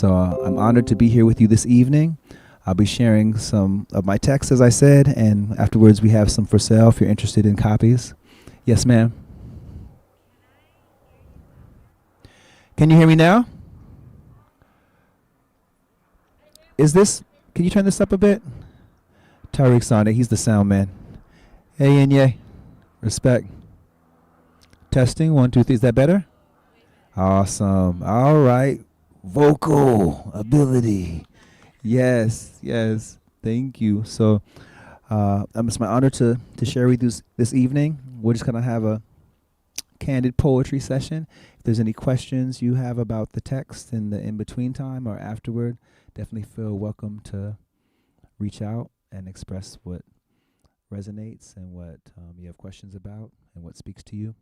So I'm honored to be here with you this evening. I'll be sharing some of my texts, as I said, and afterwards we have some for sale if you're interested in copies. Yes, ma'am. Can you hear me now? Can you turn this up a bit? Tariq's on it. He's the sound man. Hey, and yay. Respect. Testing. 1, 2, 3. Is that better? Awesome. All right. Vocal ability. Yes, yes. Thank you. So it's my honor to share with you this evening. We're just going to have a candid poetry session. If there's any questions you have about the text in the in-between time or afterward, definitely feel welcome to reach out and express what resonates and what you have questions about and what speaks to you.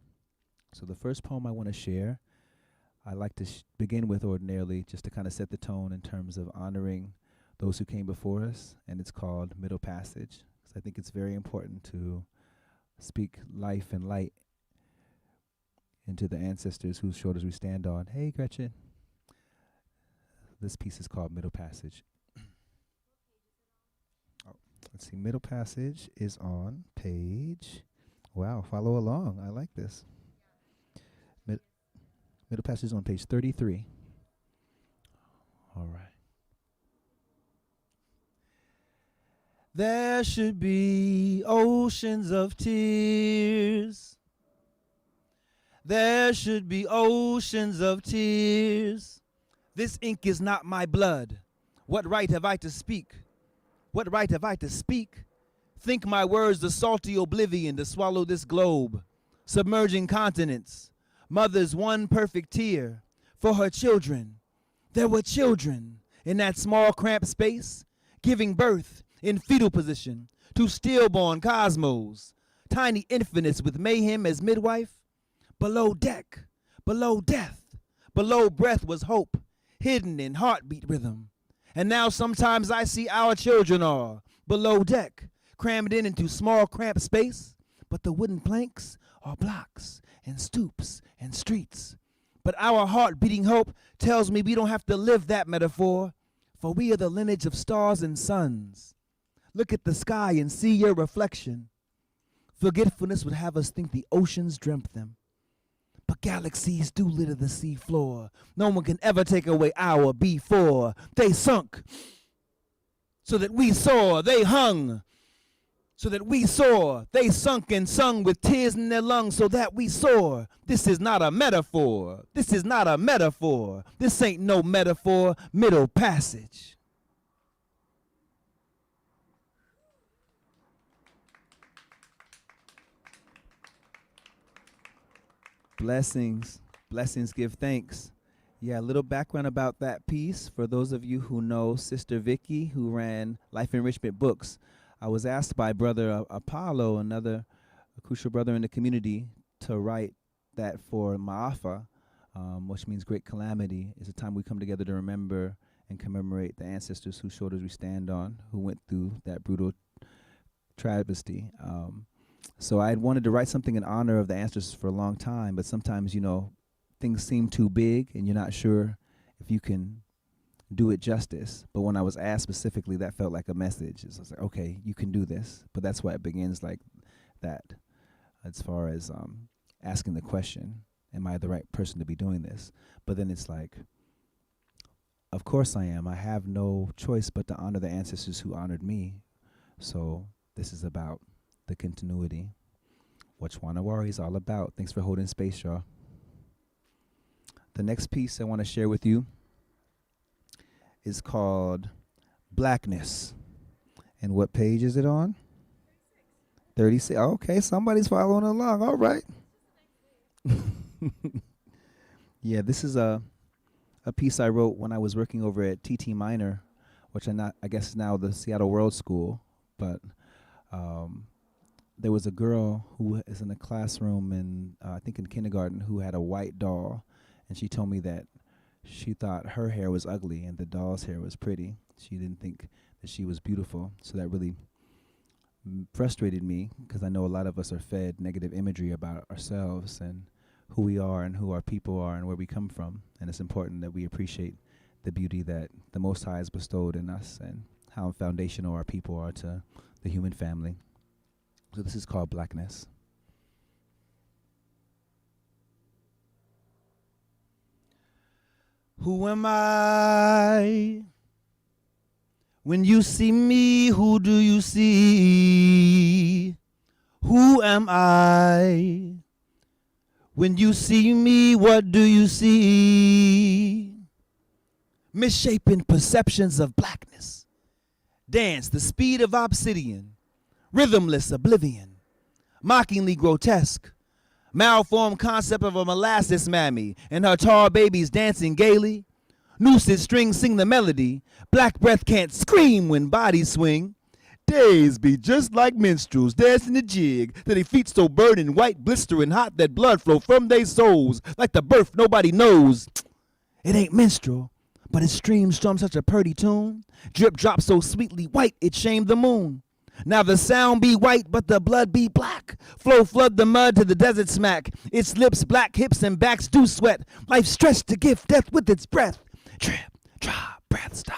So the first poem I want to share, I like to begin with ordinarily just to kind of set the tone in terms of honoring those who came before us, and it's called Middle Passage. So I think it's very important to speak life and light into the ancestors whose shoulders we stand on. Hey, Gretchen. This piece is called Middle Passage. Let's see, Middle Passage is on page, wow, follow along, I like this. Middle Passage is on page 33. All right. There should be oceans of tears. There should be oceans of tears. This ink is not my blood. What right have I to speak? What right have I to speak? Think my words the salty oblivion to swallow this globe, submerging continents. Mother's one perfect tear for her children. There were children in that small cramped space, giving birth in fetal position to stillborn cosmos, tiny infants with mayhem as midwife. Below deck, below death, below breath was hope, hidden in heartbeat rhythm. And now sometimes I see our children are below deck, crammed into small cramped space, but the wooden planks are blocks and stoops and streets. But our heart-beating hope tells me we don't have to live that metaphor, for we are the lineage of stars and suns. Look at the sky and see your reflection. Forgetfulness would have us think the oceans dreamt them. But galaxies do litter the sea floor. No one can ever take away our before. They sunk so that we soar. They hung so that we soar. They sunk and sung with tears in their lungs so that we soar. This is not a metaphor. This is not a metaphor. This ain't no metaphor. Middle Passage. Blessings. Blessings, give thanks. Yeah, a little background about that piece. For those of you who know Sister Vicky, who ran Life Enrichment Books, I was asked by Brother Apollo, another crucial brother in the community, to write that for Ma'afa, which means great calamity. It's a time we come together to remember and commemorate the ancestors whose shoulders we stand on, who went through that brutal travesty. So I had wanted to write something in honor of the ancestors for a long time, but sometimes, things seem too big and you're not sure if you can do it justice. But when I was asked specifically, that felt like a message. It's like, okay, you can do this. But that's why it begins like that, as far as asking the question, am I the right person to be doing this? But then it's like, of course I am. I have no choice but to honor the ancestors who honored me. So this is about the continuity. What Chwanawari is all about. Thanks for holding space, y'all. The next piece I want to share with you is called Blackness. And what page is it on? 36. Okay, somebody's following along. All right. Yeah, this is a piece I wrote when I was working over at TT Minor, which I guess is now the Seattle World School. But there was a girl who is in a classroom in, I think in kindergarten, who had a white doll. And she told me that she thought her hair was ugly and the doll's hair was pretty. She didn't think that she was beautiful. So that really frustrated me, because I know a lot of us are fed negative imagery about ourselves and who we are and who our people are and where we come from. And it's important that we appreciate the beauty that the Most High has bestowed in us and how foundational our people are to the human family. So this is called Blackness. Who am I? When you see me, who do you see? Who am I? When you see me, what do you see? Misshapen perceptions of blackness. Dance the speed of obsidian. Rhythmless oblivion. Mockingly grotesque. Malformed concept of a molasses mammy and her tall babies dancing gaily. Nooses strings sing the melody. Black breath can't scream when bodies swing. Days be just like minstrels dancing the jig, till they feet so burning white, blistering hot that blood flow from their souls like the birth nobody knows. It ain't minstrel, but its streams strum such a purty tune. Drip drop so sweetly white it shamed the moon. Now the sound be white, but the blood be black. Flow flood the mud to the desert smack. Its lips, black hips and backs do sweat. Life stretched to give death with its breath. Drip, drop, breath, stop.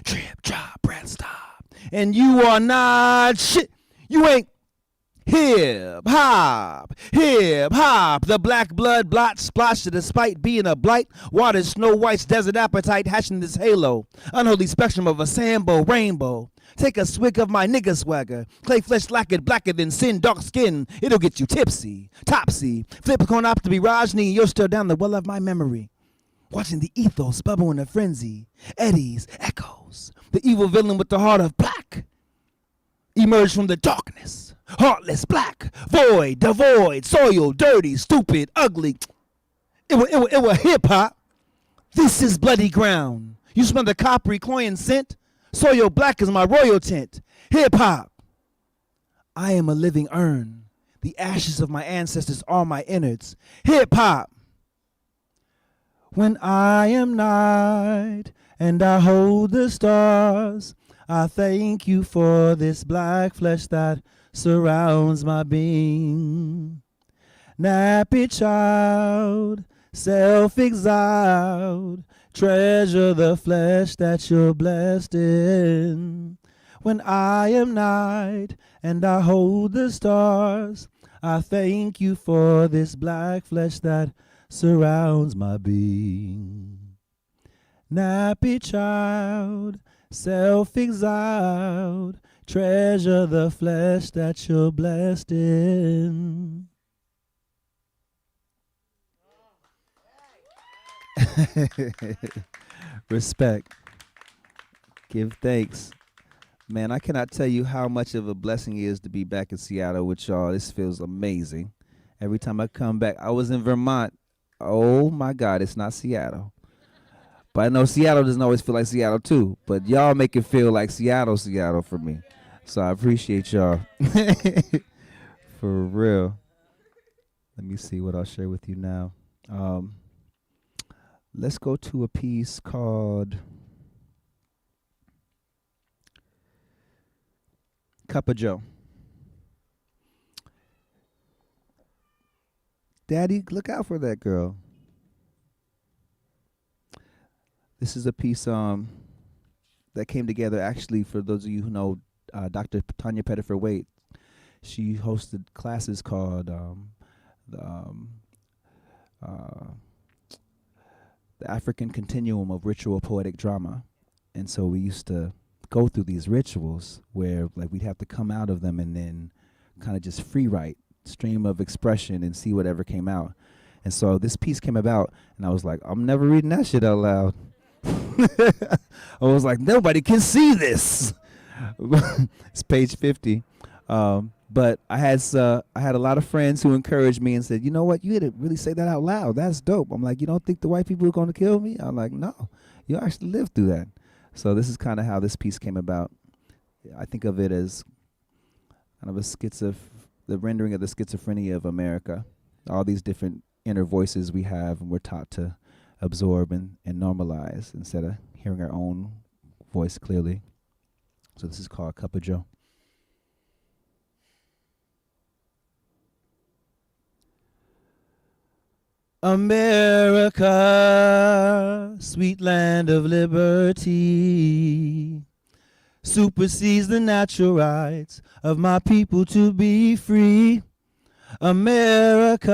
Drip, drop, breath, stop. And you are not shit. You ain't hip hop, hip hop. The black blood blot splotched despite being a blight. Water Snow White's desert appetite hatching this halo. Unholy spectrum of a sambo rainbow. Take a swig of my nigga swagger. Clay flesh lacquered blacker than sin, dark skin. It'll get you tipsy, topsy. Flip a coin up to be Rajnii, you're still down the well of my memory. Watching the ethos bubble in a frenzy. Eddies, echoes. The evil villain with the heart of black. Emerge from the darkness. Heartless, black, void, devoid, soiled, dirty, stupid, ugly. It was hip hop. This is bloody ground. You smell the coppery cloying scent. Soil black is my royal tent. Hip hop. I am a living urn. The ashes of my ancestors are my innards. Hip hop. When I am night and I hold the stars, I thank you for this black flesh that surrounds my being. Nappy child, self-exiled, treasure the flesh that you're blessed in. When I am night and I hold the stars, I thank you for this black flesh that surrounds my being. Nappy child, self-exiled, treasure the flesh that you're blessed in. Respect. Give thanks. Man, I cannot tell you how much of a blessing it is to be back in Seattle with y'all. This feels amazing. Every time I come back, I was in Vermont. Oh my God, it's not Seattle. But I know Seattle doesn't always feel like Seattle too. But y'all make it feel like Seattle for me. So I appreciate y'all. For real. Let me see what I'll share with you now. Let's go to a piece called Cup of Joe. Daddy, look out for that girl. This is a piece that came together actually for those of you who know Dr. Tanya Pettifer-Waite. She hosted classes called the African Continuum of Ritual Poetic Drama. And so we used to go through these rituals where like we'd have to come out of them and then kind of just free write, stream of expression and see whatever came out. And so this piece came about and I was like, I'm never reading that shit out loud. I was like, nobody can see this. It's page 50. But I had a lot of friends who encouraged me and said, you know what, you had to really say that out loud. That's dope. I'm like, you don't think the white people are going to kill me? I'm like, no, you actually lived through that. So this is kind of how this piece came about. I think of it as kind of the rendering of the schizophrenia of America. All these different inner voices we have and we're taught to absorb and normalize instead of hearing our own voice clearly. So this is called Cup of Joe. America, sweet land of liberty, supersedes the natural rights of my people to be free. America,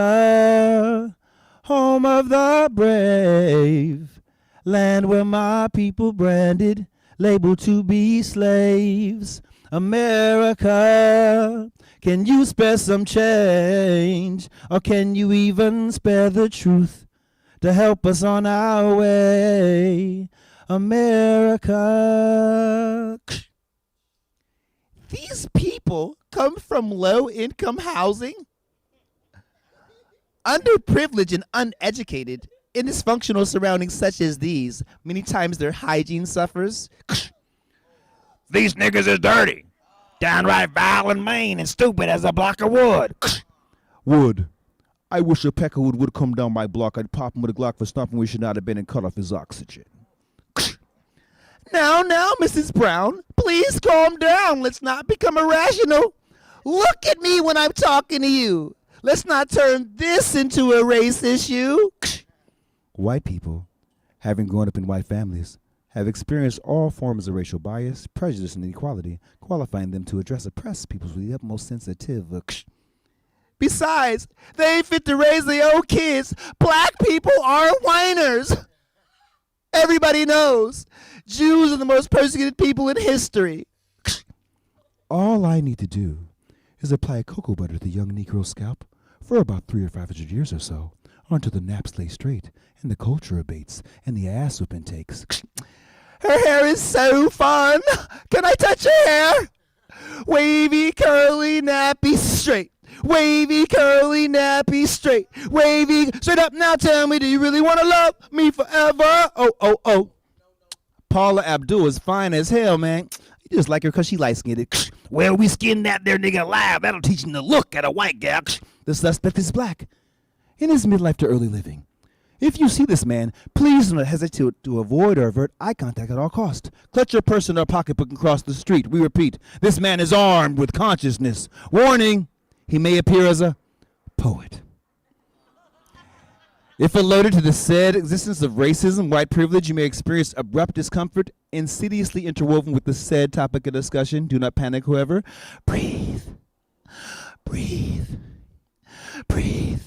home of the brave, land where my people branded, labeled to be slaves. America, can you spare some change, or can you even spare the truth to help us on our way? America. These people come from low-income housing, underprivileged and uneducated, in dysfunctional surroundings such as these. Many times their hygiene suffers. These niggas is dirty, downright vile and mean, and stupid as a block of wood. Wood. I wish a peckerwood would come down my block. I'd pop him with a Glock for stopping where he should not have been and cut off his oxygen. Now, Mrs. Brown, please calm down. Let's not become irrational. Look at me when I'm talking to you. Let's not turn this into a race issue. White people, having grown up in white families, have experienced all forms of racial bias, prejudice, and inequality, qualifying them to address oppressed peoples with the utmost sensitive. Besides, they ain't fit to raise their own kids. Black people are whiners. Everybody knows. Jews are the most persecuted people in history. All I need to do is apply cocoa butter to the young Negro scalp for about 300 or 500 years or so, until the naps lay straight and the culture abates and the ass whooping takes. Her hair is so fun. Can I touch her hair? Wavy, curly, nappy, straight. Wavy, curly, nappy, straight. Wavy, straight up. Now tell me, do you really want to love me forever? Oh. Paula Abdul is fine as hell, man. You just like her because she light-skinned. Well, we skinned that there nigga alive. That'll teach him to look at a white gal. The suspect is black, in his midlife to early living. If you see this man, please do not hesitate to avoid or avert eye contact at all costs. Clutch your purse in or pocketbook and cross the street. We repeat, this man is armed with consciousness. Warning, he may appear as a poet. If alerted to the said existence of racism, white privilege, you may experience abrupt discomfort insidiously interwoven with the said topic of discussion. Do not panic, however. Breathe. Breathe. Breathe.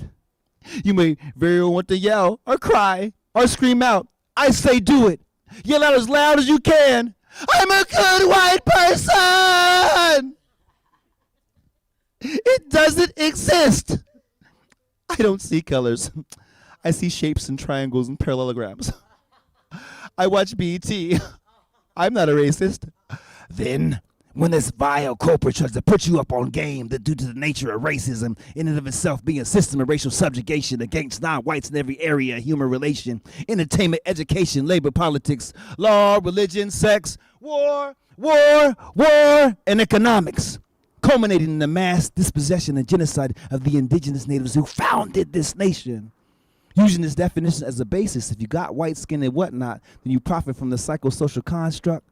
You may very well want to yell or cry or scream out. I say do it. Yell out as loud as you can. I'm a good white person. It doesn't exist. I don't see colors. I see shapes and triangles and parallelograms. I watch BET. I'm not a racist. Then, when this vile culprit tries to put you up on game that due to the nature of racism, in and of itself being a system of racial subjugation against non-whites in every area of human relation, entertainment, education, labor, politics, law, religion, sex, war, and economics, culminating in the mass dispossession and genocide of the indigenous natives who founded this nation. Using this definition as a basis, if you got white skin and whatnot, then you profit from the psychosocial construct.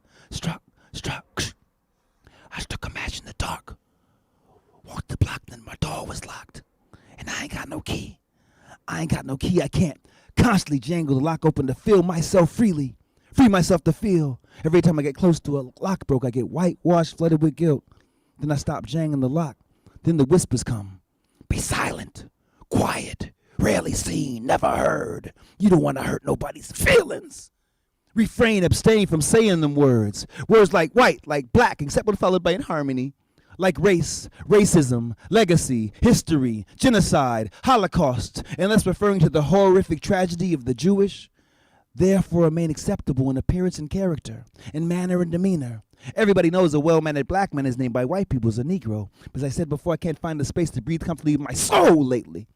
I struck a match in the dark, walked the block, then my door was locked, and I ain't got no key. I can't constantly jangle the lock open to feel myself freely, free myself to feel. Every time I get close to a lock broke, I get whitewashed, flooded with guilt. Then I stop jangling the lock. Then the whispers come. Be silent, quiet, rarely seen, never heard. You don't want to hurt nobody's feelings. Refrain, abstain from saying them words. Words like white, like black, except when followed by in harmony. Like race, racism, legacy, history, genocide, Holocaust, unless referring to the horrific tragedy of the Jewish. Therefore remain acceptable in appearance and character, in manner and demeanor. Everybody knows a well-mannered black man is named by white people as a Negro. But as I said before, I can't find the space to breathe comfortably in my soul lately.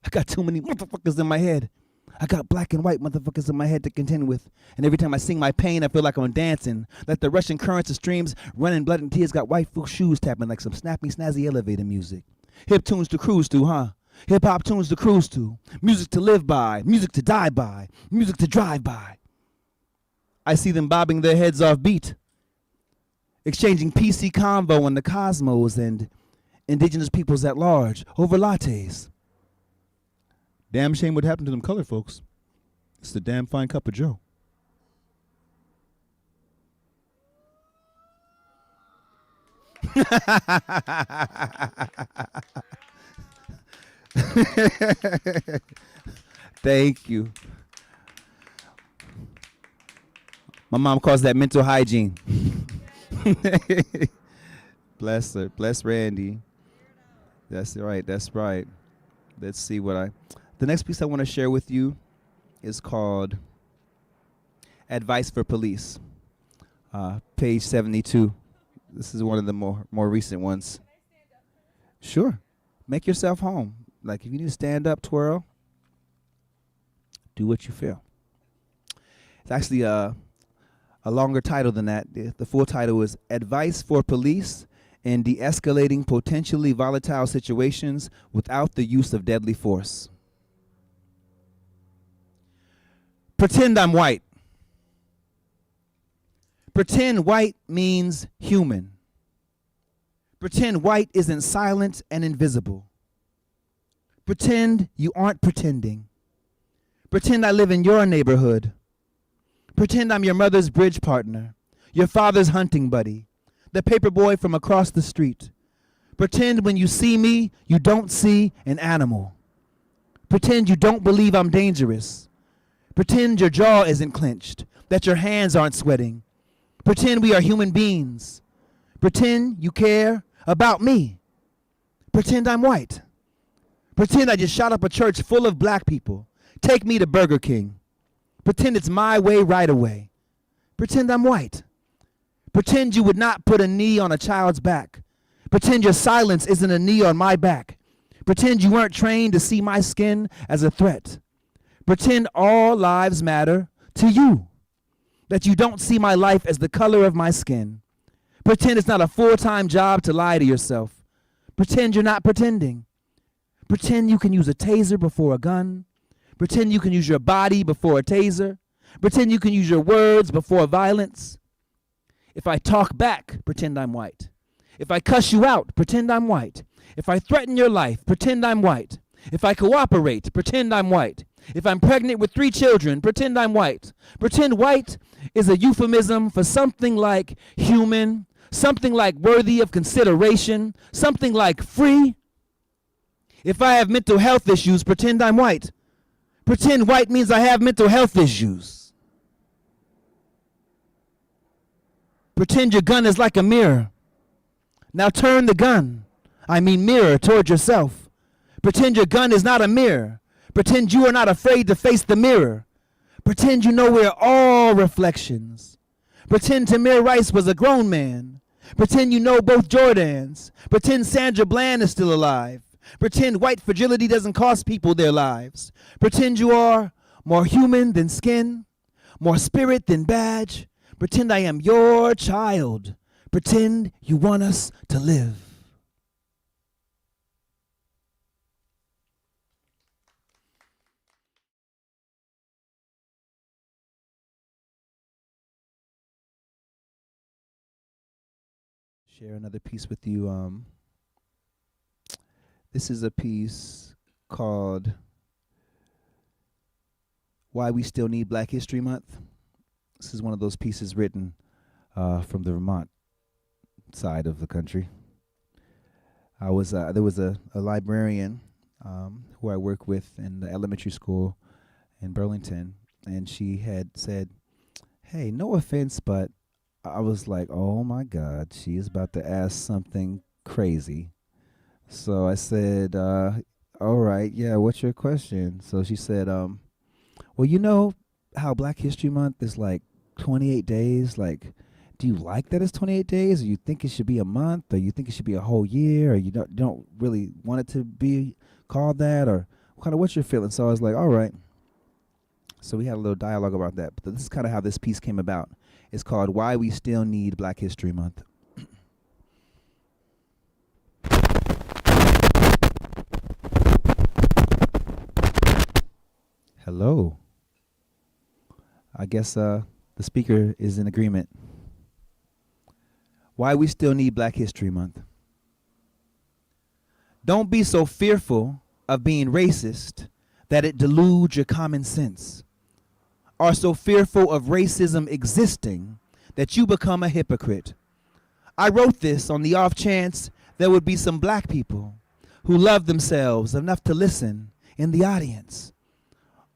I got too many motherfuckers in my head. I got black and white motherfuckers in my head to contend with. And every time I sing my pain, I feel like I'm dancing. Like the rushing currents of streams, running blood and tears, got white folk shoes tapping like some snappy, snazzy elevator music. Hip tunes to cruise to, huh? Hip-hop tunes to cruise to. Music to live by, music to die by, music to drive by. I see them bobbing their heads off beat, exchanging PC convo in the cosmos and indigenous peoples at large over lattes. Damn shame what happened to them colored folks. It's the damn fine cup of Joe. Thank you. My mom calls that mental hygiene. Bless her. Bless Randy. That's right. That's right. Let's see what the next piece I want to share with you is called Advice for Police. Page 72. This is one of the more recent ones. Sure. Make yourself home. Like if you need to stand up, twirl, do what you feel. It's actually a longer title than that. The full title is Advice for Police in De-Escalating Potentially Volatile Situations Without the Use of Deadly Force. Pretend I'm white. Pretend white means human. Pretend white isn't silent and invisible. Pretend you aren't pretending. Pretend I live in your neighborhood. Pretend I'm your mother's bridge partner, your father's hunting buddy, the paper boy from across the street. Pretend when you see me, you don't see an animal. Pretend you don't believe I'm dangerous. Pretend your jaw isn't clenched, that your hands aren't sweating. Pretend we are human beings. Pretend you care about me. Pretend I'm white. Pretend I just shot up a church full of black people. Take me to Burger King. Pretend it's my way right away. Pretend I'm white. Pretend you would not put a knee on a child's back. Pretend your silence isn't a knee on my back. Pretend you weren't trained to see my skin as a threat. Pretend all lives matter to you. That you don't see my life as the color of my skin. Pretend it's not a full-time job to lie to yourself. Pretend you're not pretending. Pretend you can use a taser before a gun. Pretend you can use your body before a taser. Pretend you can use your words before violence. If I talk back, pretend I'm white. If I cuss you out, pretend I'm white. If I threaten your life, pretend I'm white. If I cooperate, pretend I'm white. If I'm pregnant with 3 children, pretend I'm white. Pretend white is a euphemism for something like human, something like worthy of consideration, something like free. If I have mental health issues, pretend I'm white. Pretend white means I have mental health issues. Pretend your gun is like a mirror. Now turn the gun, mirror, toward yourself. Pretend your gun is not a mirror. Pretend you are not afraid to face the mirror. Pretend you know we're all reflections. Pretend Tamir Rice was a grown man. Pretend you know both Jordans. Pretend Sandra Bland is still alive. Pretend white fragility doesn't cost people their lives. Pretend you are more human than skin, more spirit than badge. Pretend I am your child. Pretend you want us to live. Share another piece with you. This is a piece called Why We Still Need Black History Month. This is one of those pieces written from the Vermont side of the country. There was a librarian who I work with in the elementary school in Burlington, and she had said, hey, no offense, but I was like, oh my God, she is about to ask something crazy. So I said, all right, yeah, what's your question? So she said, well, you know how Black History Month is like 28 days? Like, do you like that it's 28 days? Or you think it should be a month? Or you think it should be a whole year? Or you don't really want it to be called that? Or kind of what's your feeling? So I was like, all right. So we had a little dialogue about that. But this is kind of how this piece came about. It's called Why We Still Need Black History Month. Hello. I guess the speaker is in agreement. Why we still need Black History Month. Don't be so fearful of being racist that it deludes your common sense, are so fearful of racism existing that you become a hypocrite. I wrote this on the off chance there would be some black people who love themselves enough to listen in the audience,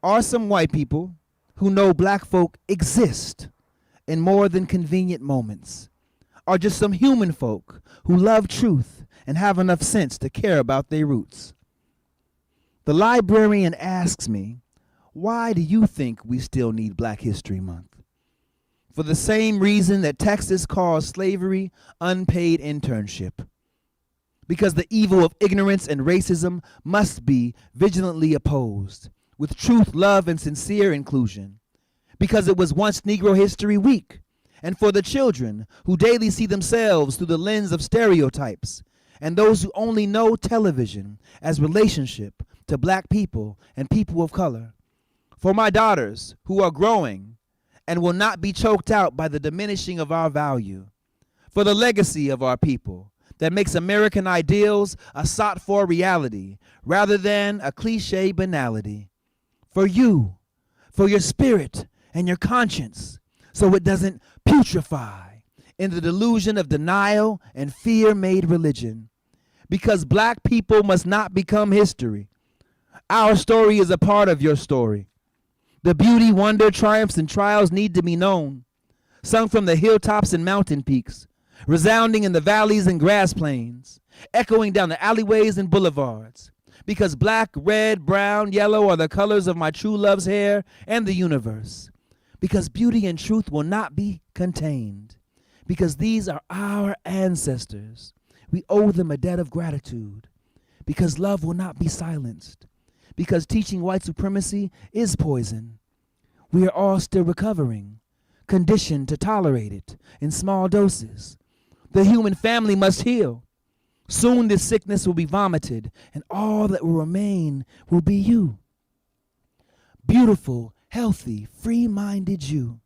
or some white people who know black folk exist in more than convenient moments, or just some human folk who love truth and have enough sense to care about their roots. The librarian asks me, why do you think we still need Black History Month? For the same reason that Texas calls slavery unpaid internship. Because the evil of ignorance and racism must be vigilantly opposed with truth, love, and sincere inclusion. Because it was once Negro History Week, and for the children who daily see themselves through the lens of stereotypes, and those who only know television as relationship to black people and people of color. For my daughters who are growing and will not be choked out by the diminishing of our value. For the legacy of our people that makes American ideals a sought-for reality rather than a cliche banality. For you, for your spirit and your conscience, so it doesn't putrefy in the delusion of denial and fear-made religion. Because black people must not become history. Our story is a part of your story. The beauty, wonder, triumphs, and trials need to be known, sung from the hilltops and mountain peaks, resounding in the valleys and grass plains, echoing down the alleyways and boulevards. Because black, red, brown, yellow are the colors of my true love's hair and the universe. Because beauty and truth will not be contained. Because these are our ancestors. We owe them a debt of gratitude. Because love will not be silenced. Because teaching white supremacy is poison. We are all still recovering, conditioned to tolerate it in small doses. The human family must heal. Soon this sickness will be vomited, and all that will remain will be you. Beautiful, healthy, free-minded you.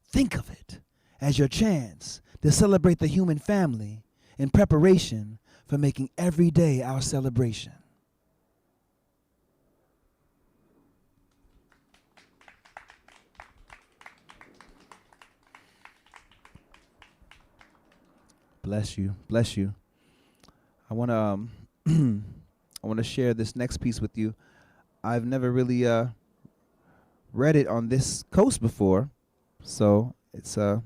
Think of it as your chance to celebrate the human family in preparation for making every day our celebration. Bless you, bless you. I want to share this next piece with you. I've never really read it on this coast before, so it's a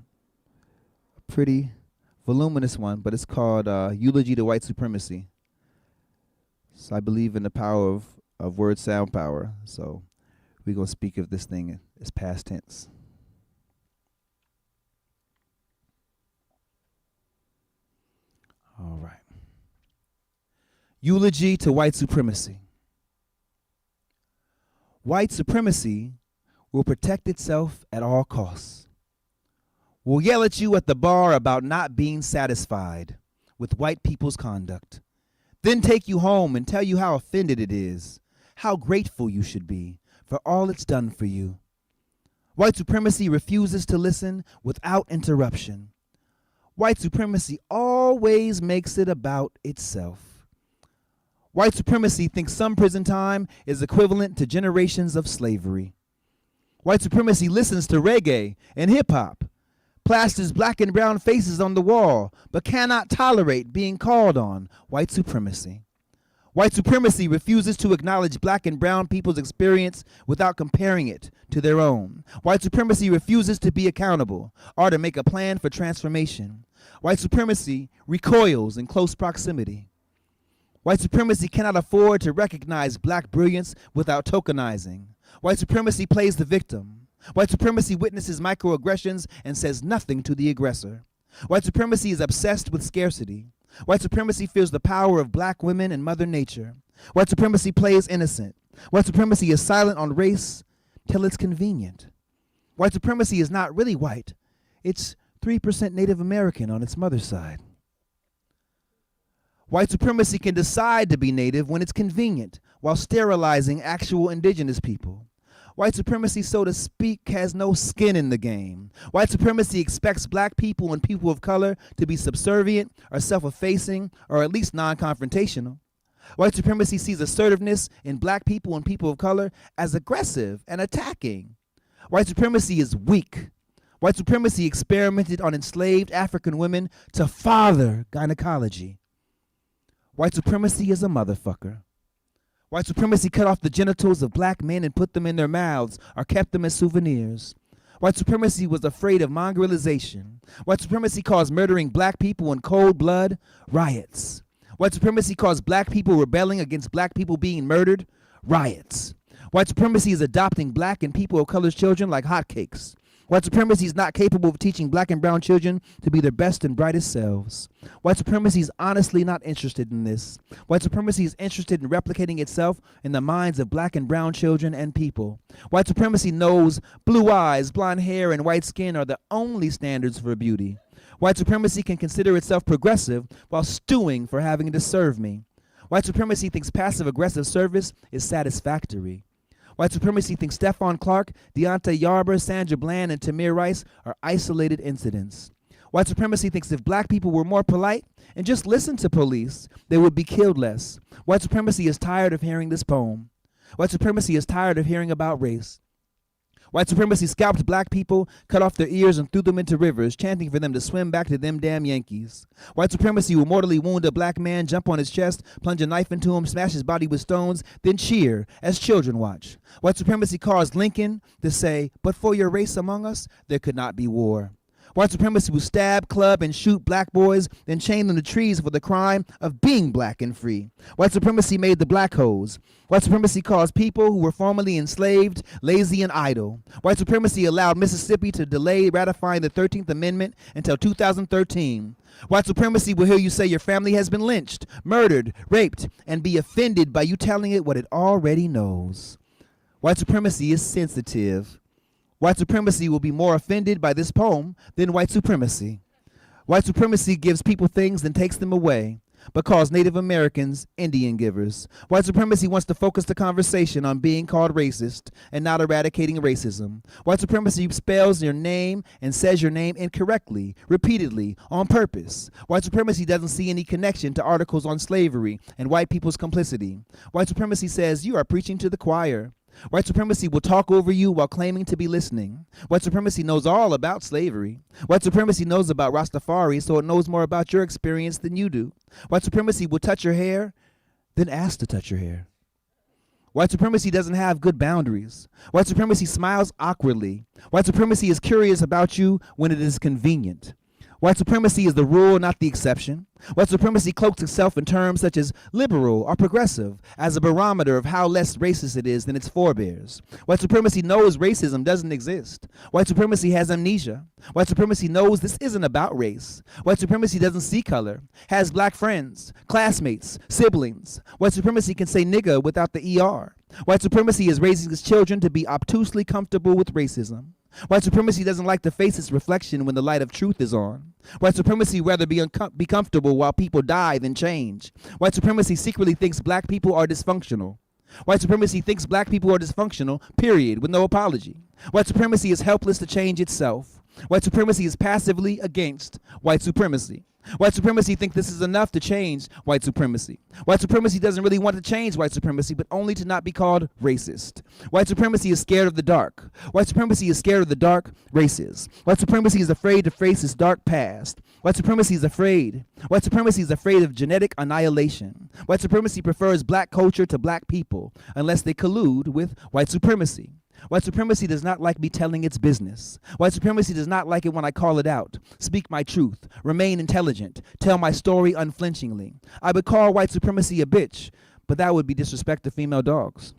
pretty voluminous one, but it's called Eulogy to White Supremacy. So I believe in the power of word sound power, so we're going to speak of this thing as past tense. All right. Eulogy to white supremacy. White supremacy will protect itself at all costs. Will yell at you at the bar about not being satisfied with white people's conduct. Then take you home and tell you how offended it is, how grateful you should be for all it's done for you. White supremacy refuses to listen without interruption. White supremacy always makes it about itself. White supremacy thinks some prison time is equivalent to generations of slavery. White supremacy listens to reggae and hip-hop, plasters black and brown faces on the wall, but cannot tolerate being called on white supremacy. White supremacy refuses to acknowledge black and brown people's experience without comparing it to their own. White supremacy refuses to be accountable or to make a plan for transformation. White supremacy recoils in close proximity. White supremacy cannot afford to recognize black brilliance without tokenizing. White supremacy plays the victim. White supremacy witnesses microaggressions and says nothing to the aggressor. White supremacy is obsessed with scarcity. White supremacy feels the power of black women and Mother Nature. White supremacy plays innocent. White supremacy is silent on race till it's convenient. White supremacy is not really white. It's 3% Native American on its mother's side. White supremacy can decide to be Native when it's convenient, while sterilizing actual indigenous people. White supremacy, so to speak, has no skin in the game. White supremacy expects black people and people of color to be subservient or self-effacing or at least non-confrontational. White supremacy sees assertiveness in black people and people of color as aggressive and attacking. White supremacy is weak. White supremacy experimented on enslaved African women to father gynecology. White supremacy is a motherfucker. White supremacy cut off the genitals of black men and put them in their mouths or kept them as souvenirs. White supremacy was afraid of mongrelization. White supremacy caused murdering black people in cold blood riots. White supremacy caused black people rebelling against black people being murdered riots. White supremacy is adopting black and people of color's children like hotcakes. White supremacy is not capable of teaching black and brown children to be their best and brightest selves. White supremacy is honestly not interested in this. White supremacy is interested in replicating itself in the minds of black and brown children and people. White supremacy knows blue eyes, blonde hair, and white skin are the only standards for beauty. White supremacy can consider itself progressive while stewing for having to serve me. White supremacy thinks passive-aggressive service is satisfactory. White supremacy thinks Stephon Clark, Deontay Yarber, Sandra Bland, and Tamir Rice are isolated incidents. White supremacy thinks if black people were more polite and just listened to police, they would be killed less. White supremacy is tired of hearing this poem. White supremacy is tired of hearing about race. White supremacy scalped black people, cut off their ears, and threw them into rivers, chanting for them to swim back to them damn Yankees. White supremacy will mortally wound a black man, jump on his chest, plunge a knife into him, smash his body with stones, then cheer as children watch. White supremacy caused Lincoln to say, "But for your race among us, there could not be war." White supremacy will stab, club, and shoot black boys, then chain them to trees for the crime of being black and free. White supremacy made the black hoes. White supremacy caused people who were formerly enslaved lazy and idle. White supremacy allowed Mississippi to delay ratifying the 13th Amendment until 2013. White supremacy will hear you say your family has been lynched, murdered, raped, and be offended by you telling it what it already knows. White supremacy is sensitive. White supremacy will be more offended by this poem than white supremacy. White supremacy gives people things then takes them away, but calls Native Americans Indian givers. White supremacy wants to focus the conversation on being called racist and not eradicating racism. White supremacy spells your name and says your name incorrectly, repeatedly, on purpose. White supremacy doesn't see any connection to articles on slavery and white people's complicity. White supremacy says you are preaching to the choir. White supremacy will talk over you while claiming to be listening. White supremacy knows all about slavery. White supremacy knows about Rastafari, so it knows more about your experience than you do. White supremacy will touch your hair, then ask to touch your hair. White supremacy doesn't have good boundaries. White supremacy smiles awkwardly. White supremacy is curious about you when it is convenient. White supremacy is the rule, not the exception. White supremacy cloaks itself in terms such as liberal or progressive as a barometer of how less racist it is than its forebears. White supremacy knows racism doesn't exist. White supremacy has amnesia. White supremacy knows this isn't about race. White supremacy doesn't see color, has black friends, classmates, siblings. White supremacy can say nigga without the ER. White supremacy is raising its children to be obtusely comfortable with racism. White supremacy doesn't like to face its reflection when the light of truth is on. White supremacy rather be comfortable while people die than change. White supremacy secretly thinks black people are dysfunctional. White supremacy thinks black people are dysfunctional, period, with no apology. White supremacy is helpless to change itself. White supremacy is passively against white supremacy. White supremacy thinks this is enough to change white supremacy. White supremacy doesn't really want to change white supremacy, but only to not be called racist. White supremacy is scared of the dark. White supremacy is scared of the dark races. White supremacy is afraid to face its dark past. White supremacy is afraid. White supremacy is afraid of genetic annihilation. White supremacy prefers black culture to black people, unless they collude with white supremacy. White supremacy does not like me telling its business. White supremacy does not like it when I call it out, speak my truth, remain intelligent, tell my story unflinchingly. I would call white supremacy a bitch, but that would be disrespect to female dogs.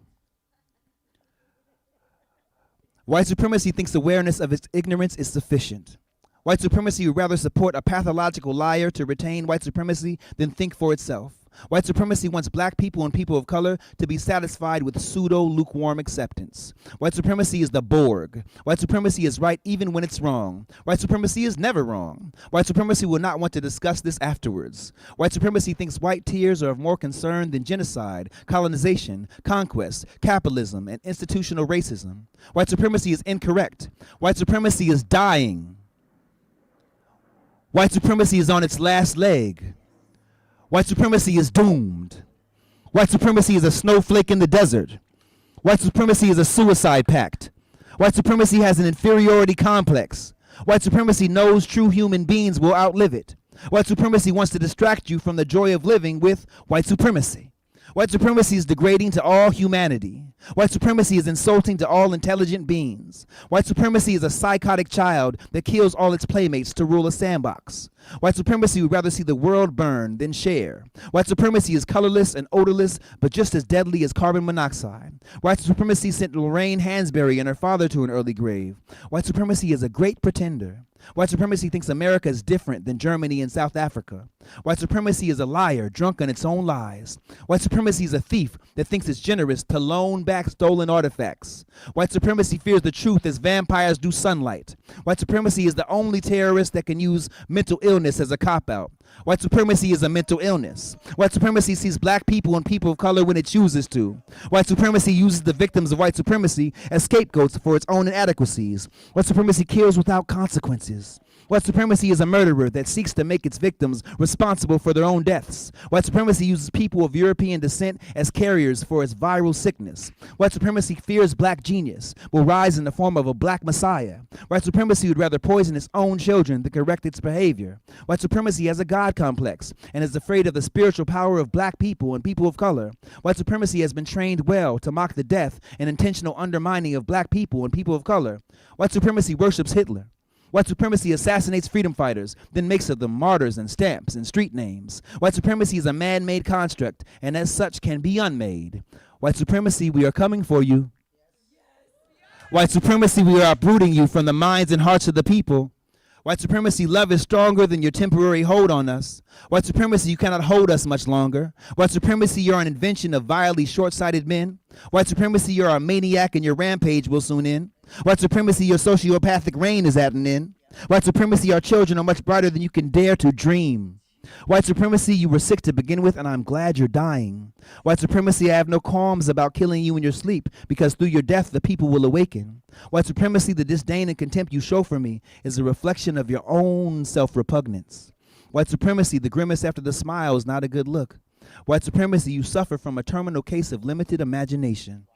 White supremacy thinks awareness of its ignorance is sufficient. White supremacy would rather support a pathological liar to retain white supremacy than think for itself. White supremacy wants black people and people of color to be satisfied with pseudo-lukewarm acceptance. White supremacy is the Borg. White supremacy is right even when it's wrong. White supremacy is never wrong. White supremacy will not want to discuss this afterwards. White supremacy thinks white tears are of more concern than genocide, colonization, conquest, capitalism, and institutional racism. White supremacy is incorrect. White supremacy is dying. White supremacy is on its last leg. White supremacy is doomed. White supremacy is a snowflake in the desert. White supremacy is a suicide pact. White supremacy has an inferiority complex. White supremacy knows true human beings will outlive it. White supremacy wants to distract you from the joy of living with white supremacy. White supremacy is degrading to all humanity. White supremacy is insulting to all intelligent beings. White supremacy is a psychotic child that kills all its playmates to rule a sandbox. White supremacy would rather see the world burn than share. White supremacy is colorless and odorless, but just as deadly as carbon monoxide. White supremacy sent Lorraine Hansberry and her father to an early grave. White supremacy is a great pretender. White supremacy thinks America is different than Germany and South Africa. White supremacy is a liar, drunk on its own lies. White supremacy is a thief that thinks it's generous to loan back stolen artifacts. White supremacy fears the truth as vampires do sunlight. White supremacy is the only terrorist that can use mental illness as a cop-out. White supremacy is a mental illness. White supremacy sees black people and people of color when it chooses to. White supremacy uses the victims of white supremacy as scapegoats for its own inadequacies. White supremacy kills without consequences. White supremacy is a murderer that seeks to make its victims responsible for their own deaths. White supremacy uses people of European descent as carriers for its viral sickness. White supremacy fears black genius, will rise in the form of a black messiah. White supremacy would rather poison its own children than correct its behavior. White supremacy has a God complex and is afraid of the spiritual power of black people and people of color. White supremacy has been trained well to mock the death and intentional undermining of black people and people of color. White supremacy worships Hitler. White supremacy assassinates freedom fighters, then makes of them martyrs and stamps and street names. White supremacy is a man-made construct, and as such can be unmade. White supremacy, we are coming for you. White supremacy, we are uprooting you from the minds and hearts of the people. White supremacy, love is stronger than your temporary hold on us. White supremacy, you cannot hold us much longer. White supremacy, you're an invention of vilely short-sighted men. White supremacy, you're a maniac and your rampage will soon end. White supremacy, your sociopathic reign is at an end. White supremacy, our children are much brighter than you can dare to dream. White supremacy, you were sick to begin with, and I'm glad you're dying. White supremacy, I have no qualms about killing you in your sleep, because through your death the people will awaken. White supremacy, the disdain and contempt you show for me is a reflection of your own self-repugnance. White supremacy, the grimace after the smile is not a good look. White supremacy, you suffer from a terminal case of limited imagination.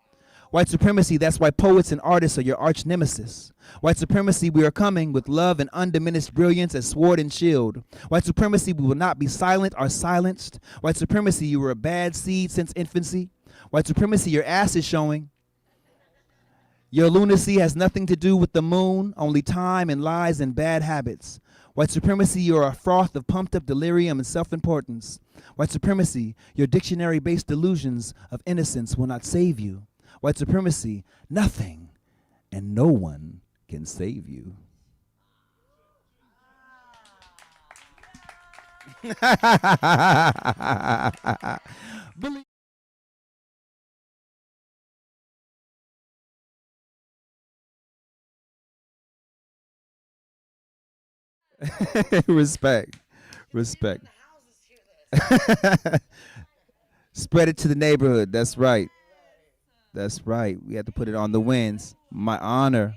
White supremacy, that's why poets and artists are your arch nemesis. White supremacy, we are coming with love and undiminished brilliance as sword and shield. White supremacy, we will not be silent or silenced. White supremacy, you were a bad seed since infancy. White supremacy, your ass is showing. Your lunacy has nothing to do with the moon, only time and lies and bad habits. White supremacy, you are a froth of pumped up delirium and self-importance. White supremacy, your dictionary-based delusions of innocence will not save you. White supremacy, nothing and no one can save you. Respect. Respect. Spread it to the neighborhood. That's right. That's right. We have to put it on the winds. My honor.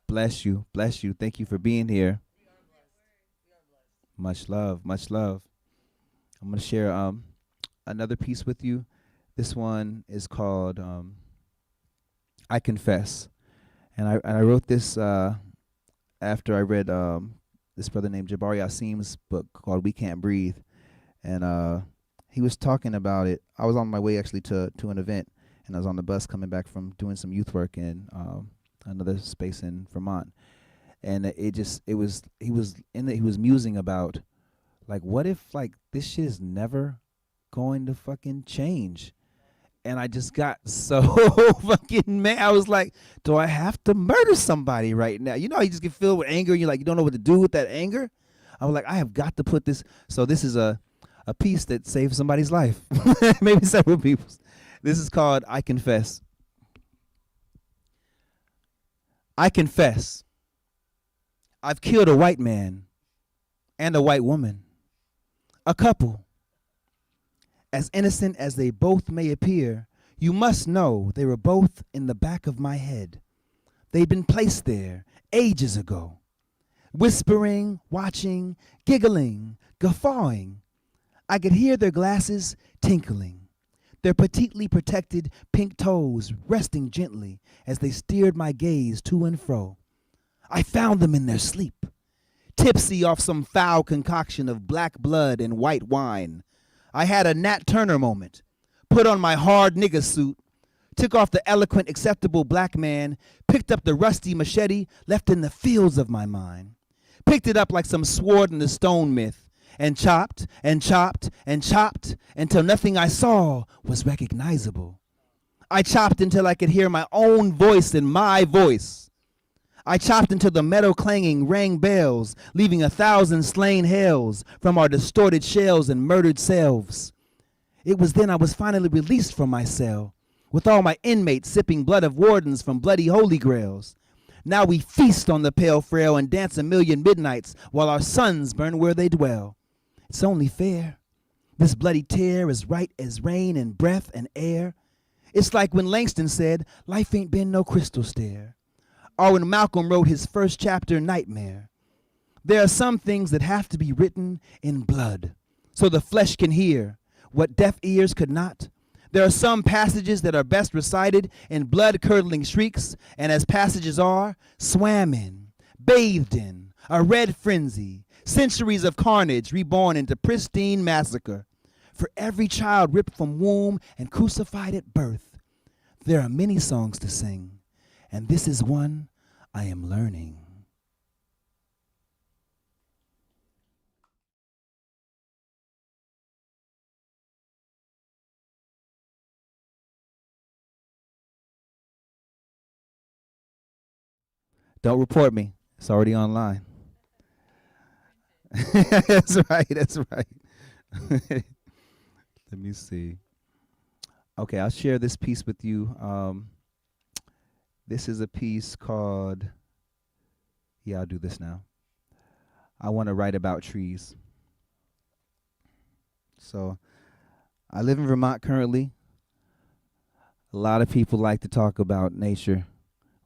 Bless you. Bless you. Thank you for being here. Much love. Much love. I'm going to share another piece with you. This one is called I Confess. And I wrote this after I read this brother named Jabari Asim's book called We Can't Breathe. And he was talking about it. I was on my way actually to an event, and I was on the bus coming back from doing some youth work in another space in Vermont. And he was musing about, like, what if, like, this shit is never going to fucking change? And I just got so fucking mad. I was like, do I have to murder somebody right now? You know, you just get filled with anger and you're like, you don't know what to do with that anger. I was like, I have got to put this. So this is a piece that saved somebody's life. Maybe several people's. This is called I Confess. I confess. I've killed a white man and a white woman. A couple. As innocent as they both may appear, you must know they were both in the back of my head. They'd been placed there ages ago. Whispering, watching, giggling, guffawing. I could hear their glasses tinkling, their petitely protected pink toes resting gently as they steered my gaze to and fro. I found them in their sleep, tipsy off some foul concoction of black blood and white wine. I had a Nat Turner moment, put on my hard nigger suit, took off the eloquent, acceptable black man, picked up the rusty machete left in the fields of my mind, picked it up like some sword in the stone myth, and chopped and chopped and chopped until nothing I saw was recognizable. I chopped until I could hear my own voice in my voice. I chopped until the metal clanging rang bells, leaving 1,000 slain hells from our distorted shells and murdered selves. It was then I was finally released from my cell, with all my inmates sipping blood of wardens from bloody holy grails. Now we feast on the pale frail and dance a million midnights while our sons burn where they dwell. It's only fair. This bloody tear is right as rain and breath and air. It's like when Langston said, life ain't been no crystal stair. Or when Malcolm wrote his first chapter, Nightmare. There are some things that have to be written in blood so the flesh can hear what deaf ears could not. There are some passages that are best recited in blood-curdling shrieks, and as passages are, swam in, bathed in, a red frenzy, centuries of carnage reborn into pristine massacre. For every child ripped from womb and crucified at birth, there are many songs to sing, and this is one I am learning. Don't report me. It's already online. That's right. That's right. Let me see. Okay, I'll share this piece with you. This is a piece called, yeah, I'll do this now. I want to write about trees. So I live in Vermont currently. A lot of people like to talk about nature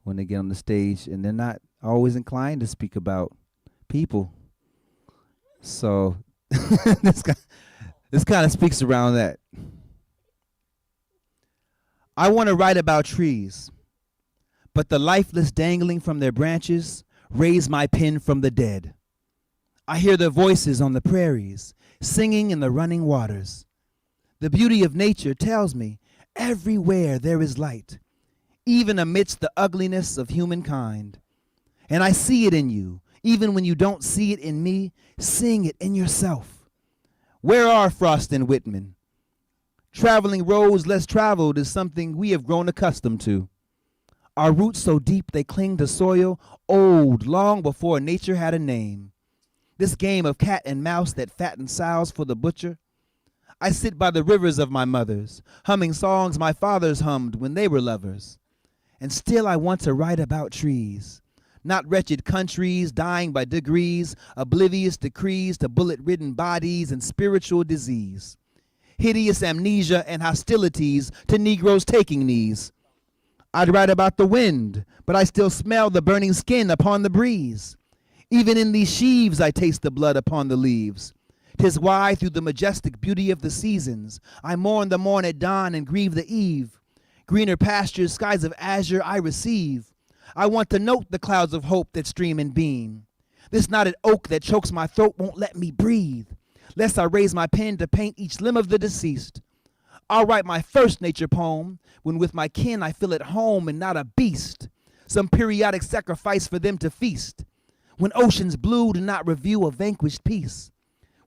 when they get on the stage, and they're not always inclined to speak about people. So this kind of speaks around that. I want to write about trees, but the lifeless dangling from their branches raise my pen from the dead. I hear their voices on the prairies, singing in the running waters. The beauty of nature tells me everywhere there is light, even amidst the ugliness of humankind. And I see it in you, even when you don't see it in me, seeing it in yourself. Where are Frost and Whitman? Traveling roads less traveled is something we have grown accustomed to. Our roots so deep they cling to soil old long before nature had a name. This game of cat and mouse that fatten sows for the butcher. I sit by the rivers of my mothers, humming songs my fathers hummed when they were lovers. And still I want to write about trees, not wretched countries dying by degrees, oblivious decrees to bullet-ridden bodies and spiritual disease. Hideous amnesia and hostilities to Negroes taking knees. I'd write about the wind, but I still smell the burning skin upon the breeze. Even in these sheaves I taste the blood upon the leaves. 'Tis why through the majestic beauty of the seasons I mourn the morn at dawn and grieve the eve. Greener pastures, skies of azure I receive. I want to note the clouds of hope that stream and beam. This knotted oak that chokes my throat won't let me breathe, lest I raise my pen to paint each limb of the deceased. I'll write my first nature poem when with my kin I feel at home and not a beast, some periodic sacrifice for them to feast. When oceans blue do not review a vanquished peace,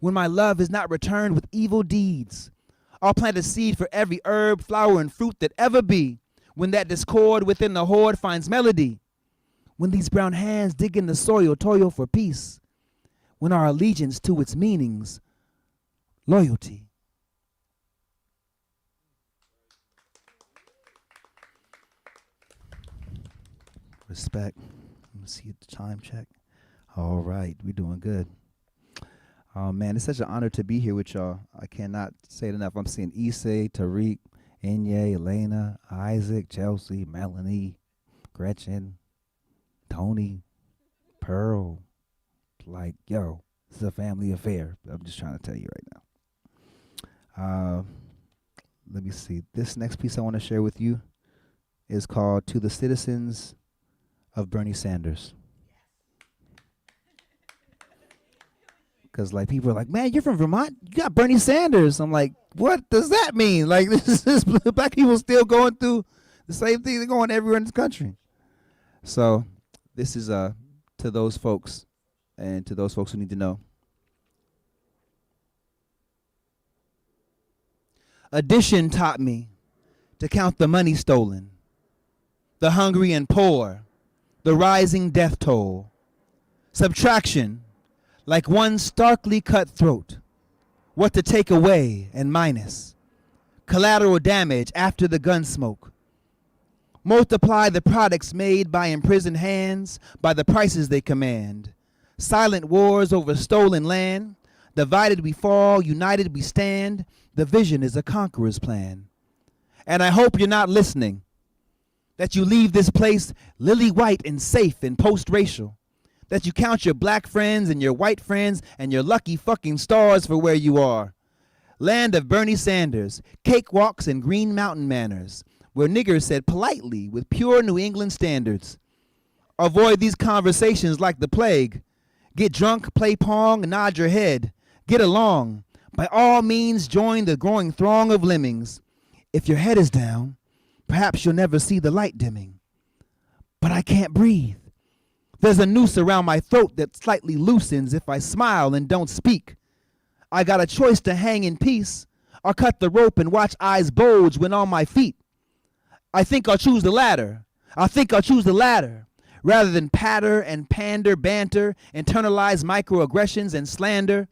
when my love is not returned with evil deeds, I'll plant a seed for every herb, flower, and fruit that ever be, when that discord within the horde finds melody, when these brown hands dig in the soil, toil for peace, when our allegiance to its meanings, loyalty. Respect. Let me see the time check. All right, we're doing good. Oh man, it's such an honor to be here with y'all. I cannot say it enough. I'm seeing Issei, Tariq, Enye, Elena, Isaac, Chelsea, Melanie, Gretchen, Tony, Pearl. Like, yo, this is a family affair. I'm just trying to tell you right now. Let me see. This next piece I want to share with you is called "To the Citizens of Bernie Sanders." Because like people are like, man, you're from Vermont, you got Bernie Sanders. I'm like, what does that mean? Like this is black people still going through the same thing they're going everywhere in this country. So this is to those folks and to those folks who need to know. Addition taught me to count the money stolen, the hungry and poor, the rising death toll. Subtraction, like one starkly cut throat, what to take away and minus. Collateral damage after the gun smoke. Multiply the products made by imprisoned hands, by the prices they command. Silent wars over stolen land. Divided we fall, united we stand. The vision is a conqueror's plan. And I hope you're not listening. That you leave this place lily white and safe and post-racial. That you count your black friends and your white friends and your lucky fucking stars for where you are. Land of Bernie Sanders, cakewalks and Green Mountain manners, where niggers said politely with pure New England standards. Avoid these conversations like the plague. Get drunk, play pong, nod your head. Get along. By all means, join the growing throng of lemmings. If your head is down, perhaps you'll never see the light dimming. But I can't breathe. There's a noose around my throat that slightly loosens if I smile and don't speak. I got a choice to hang in peace or cut the rope and watch eyes bulge when on my feet. I think I'll choose the latter. Rather than patter and pander, banter, internalize microaggressions and slander,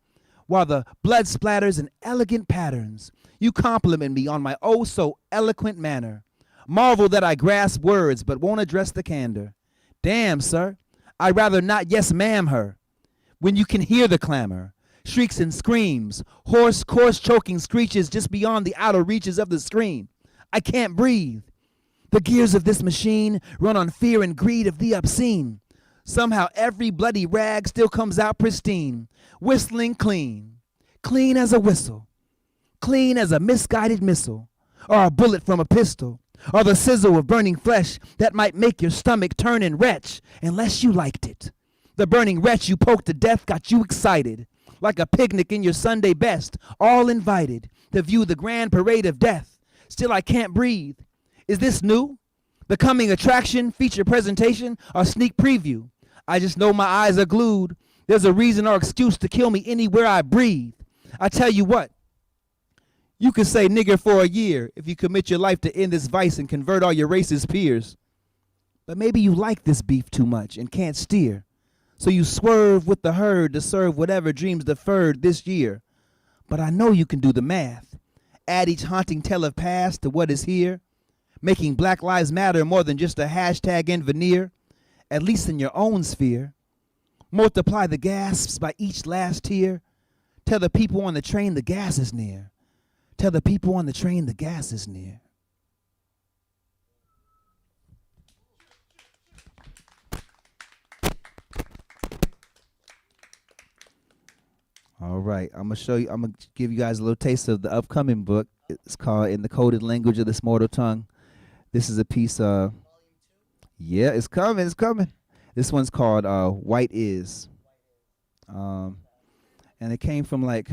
while the blood splatters in elegant patterns. You compliment me on my oh so eloquent manner. Marvel that I grasp words but won't address the candor. Damn, sir, I'd rather not yes ma'am her. When you can hear the clamor, shrieks and screams, hoarse, coarse choking screeches just beyond the outer reaches of the screen. I can't breathe. The gears of this machine run on fear and greed of the obscene. Somehow every bloody rag still comes out pristine, whistling clean, clean as a whistle, clean as a misguided missile, or a bullet from a pistol, or the sizzle of burning flesh that might make your stomach turn and retch unless you liked it. The burning wretch you poked to death got you excited, like a picnic in your Sunday best, all invited to view the grand parade of death. Still I can't breathe. Is this new? The coming attraction, feature presentation, or sneak preview? I just know my eyes are glued. There's a reason or excuse to kill me anywhere I breathe. I tell you what, you could say nigger for a year if you commit your life to end this vice and convert all your racist peers. But maybe you like this beef too much and can't steer. So you swerve with the herd to serve whatever dreams deferred this year. But I know you can do the math. Add each haunting tale of past to what is here. Making Black Lives Matter more than just a hashtag and veneer, at least in your own sphere. Multiply the gasps by each last tear. Tell the people on the train the gas is near. Tell the people on the train the gas is near. All right, I'm gonna give you guys a little taste of the upcoming book. It's called In the Coded Language of This Mortal Tongue. This is a piece of, yeah, it's coming. This one's called White Is. And it came from like,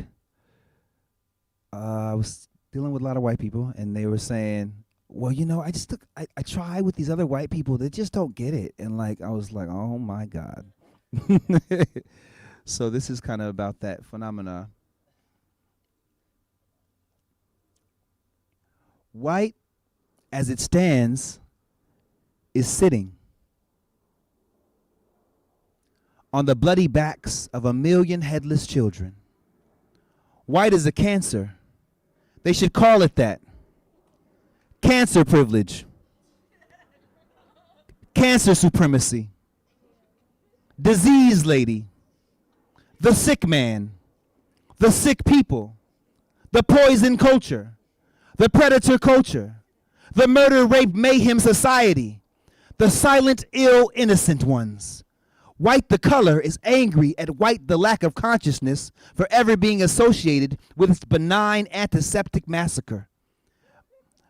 I was dealing with a lot of white people and they were saying, well, you know, I try with these other white people that just don't get it. And like, I was like, oh my God. So this is kind of about that phenomena. White, as it stands, is sitting on the bloody backs of 1 million headless children. White is a cancer. They should call it that. Cancer privilege. Cancer supremacy. Disease lady. The sick man. The sick people. The poison culture. The predator culture. The murder, rape, mayhem society. The silent, ill, innocent ones. White the color is angry at white the lack of consciousness for ever being associated with its benign antiseptic massacre.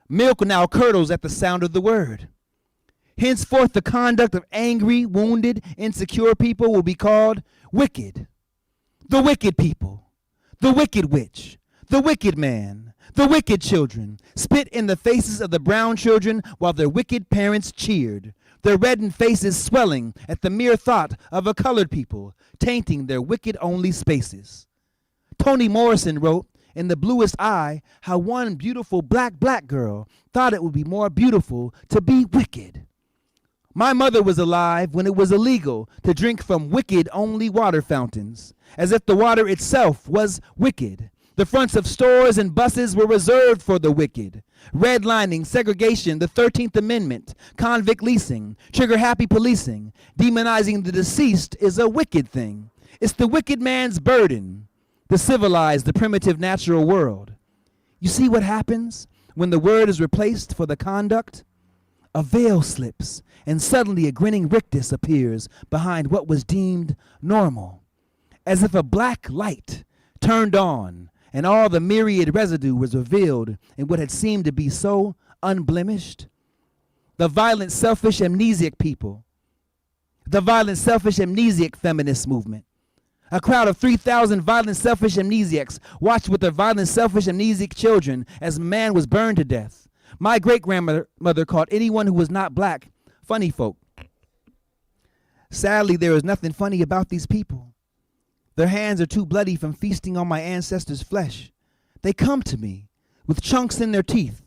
Milk now curdles at the sound of the word. Henceforth the conduct of angry, wounded, insecure people will be called wicked. The wicked people, the wicked witch, the wicked man, the wicked children spit in the faces of the brown children while their wicked parents cheered, their reddened faces swelling at the mere thought of a colored people, tainting their wicked-only spaces. Toni Morrison wrote in The Bluest Eye how one beautiful black girl thought it would be more beautiful to be wicked. My mother was alive when it was illegal to drink from wicked-only water fountains, as if the water itself was wicked. The fronts of stores and buses were reserved for the wicked. Redlining, segregation, the 13th Amendment, convict leasing, trigger-happy policing, demonizing the deceased is a wicked thing. It's the wicked man's burden to civilize the primitive natural world. You see what happens when the word is replaced for the conduct? A veil slips, and suddenly a grinning rictus appears behind what was deemed normal, as if a black light turned on and all the myriad residue was revealed in what had seemed to be so unblemished. The violent, selfish, amnesiac people, the violent, selfish, amnesiac feminist movement. A crowd of 3,000 violent, selfish amnesiacs watched with their violent, selfish, amnesiac children as man was burned to death. My great-grandmother called anyone who was not black funny folk. Sadly, there is nothing funny about these people. Their hands are too bloody from feasting on my ancestors' flesh. They come to me with chunks in their teeth,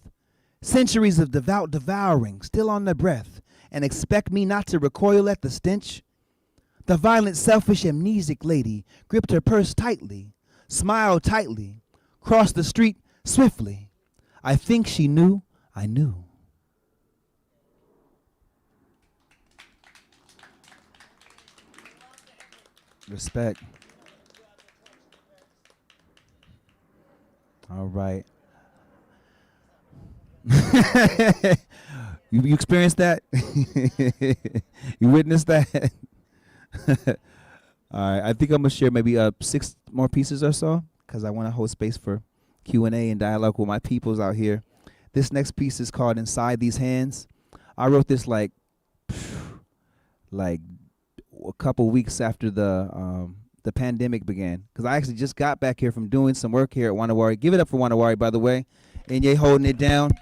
centuries of devout devouring still on their breath, and expect me not to recoil at the stench. The violent, selfish, amnesic lady gripped her purse tightly, smiled tightly, crossed the street swiftly. I think she knew I knew. Respect. All right. You experienced that? You witnessed that? All right. I think I'm going to share maybe 6 more pieces or so because I want to hold space for Q&A and dialogue with my peoples out here. This next piece is called Inside These Hands. I wrote this like a couple weeks after the pandemic began, because I actually just got back here from doing some work here at Wanawari. Give it up for Wanawari, by the way. And you're holding it down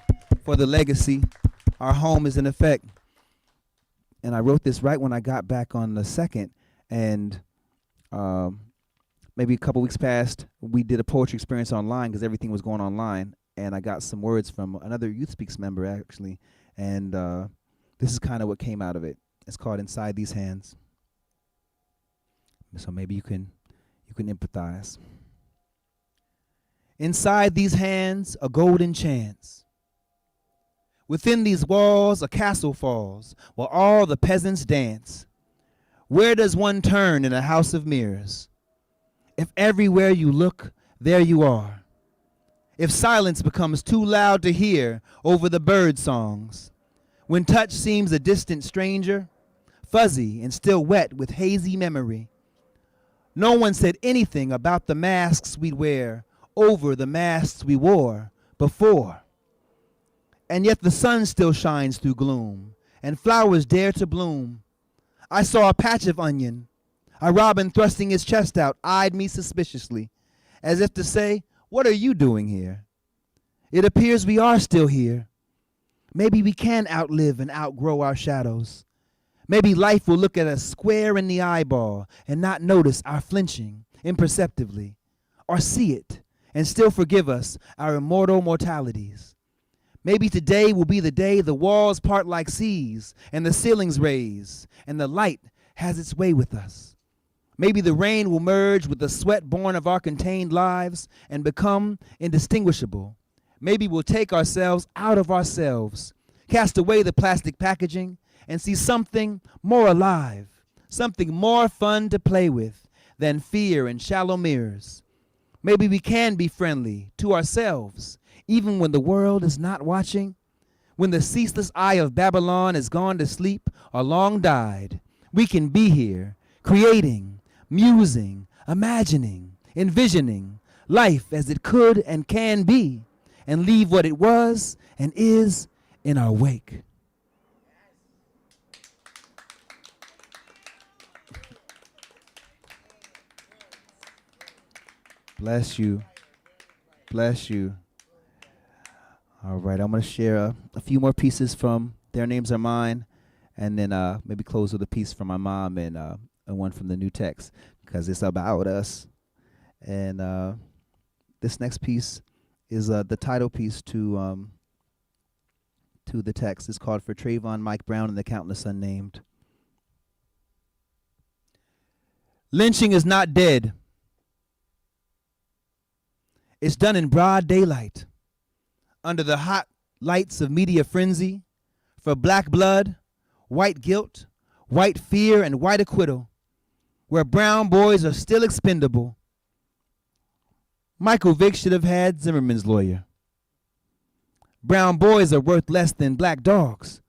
for the legacy. Our home is in effect. And I wrote this right when I got back on the 2nd, and maybe a couple weeks passed. We did a poetry experience online because everything was going online, and I got some words from another Youth Speaks member, actually, and this is kind of what came out of it. It's called Inside These Hands. So maybe you can empathize. Inside these hands, a golden chance. Within these walls, a castle falls, while all the peasants dance. Where does one turn in a house of mirrors? If everywhere you look, there you are. If silence becomes too loud to hear over the bird songs, when touch seems a distant stranger, fuzzy and still wet with hazy memory. No one said anything about the masks we'd wear over the masks we wore before. And yet the sun still shines through gloom, and flowers dare to bloom. I saw a patch of onion. A robin thrusting his chest out eyed me suspiciously, as if to say, "What are you doing here?" It appears we are still here. Maybe we can outlive and outgrow our shadows. Maybe life will look at us square in the eyeball and not notice our flinching imperceptibly, or see it and still forgive us our immortal mortalities. Maybe today will be the day the walls part like seas and the ceilings raise and the light has its way with us. Maybe the rain will merge with the sweat born of our contained lives and become indistinguishable. Maybe we'll take ourselves out of ourselves, cast away the plastic packaging, and see something more alive, something more fun to play with than fear and shallow mirrors. Maybe we can be friendly to ourselves, even when the world is not watching. When the ceaseless eye of Babylon has gone to sleep or long died, we can be here, creating, musing, imagining, envisioning life as it could and can be, and leave what it was and is in our wake. Bless you. Bless you. All right, I'm going to share a few more pieces from Their Names Are Mine, and then maybe close with a piece from my mom and one from the new text, because it's about us. And this next piece is the title piece to the text. It's called For Trayvon, Mike Brown, and the Countless Unnamed. Lynching is not dead. It's done in broad daylight, under the hot lights of media frenzy, for black blood, white guilt, white fear, and white acquittal, where brown boys are still expendable. Michael Vick should have had Zimmerman's lawyer. Brown boys are worth less than black dogs.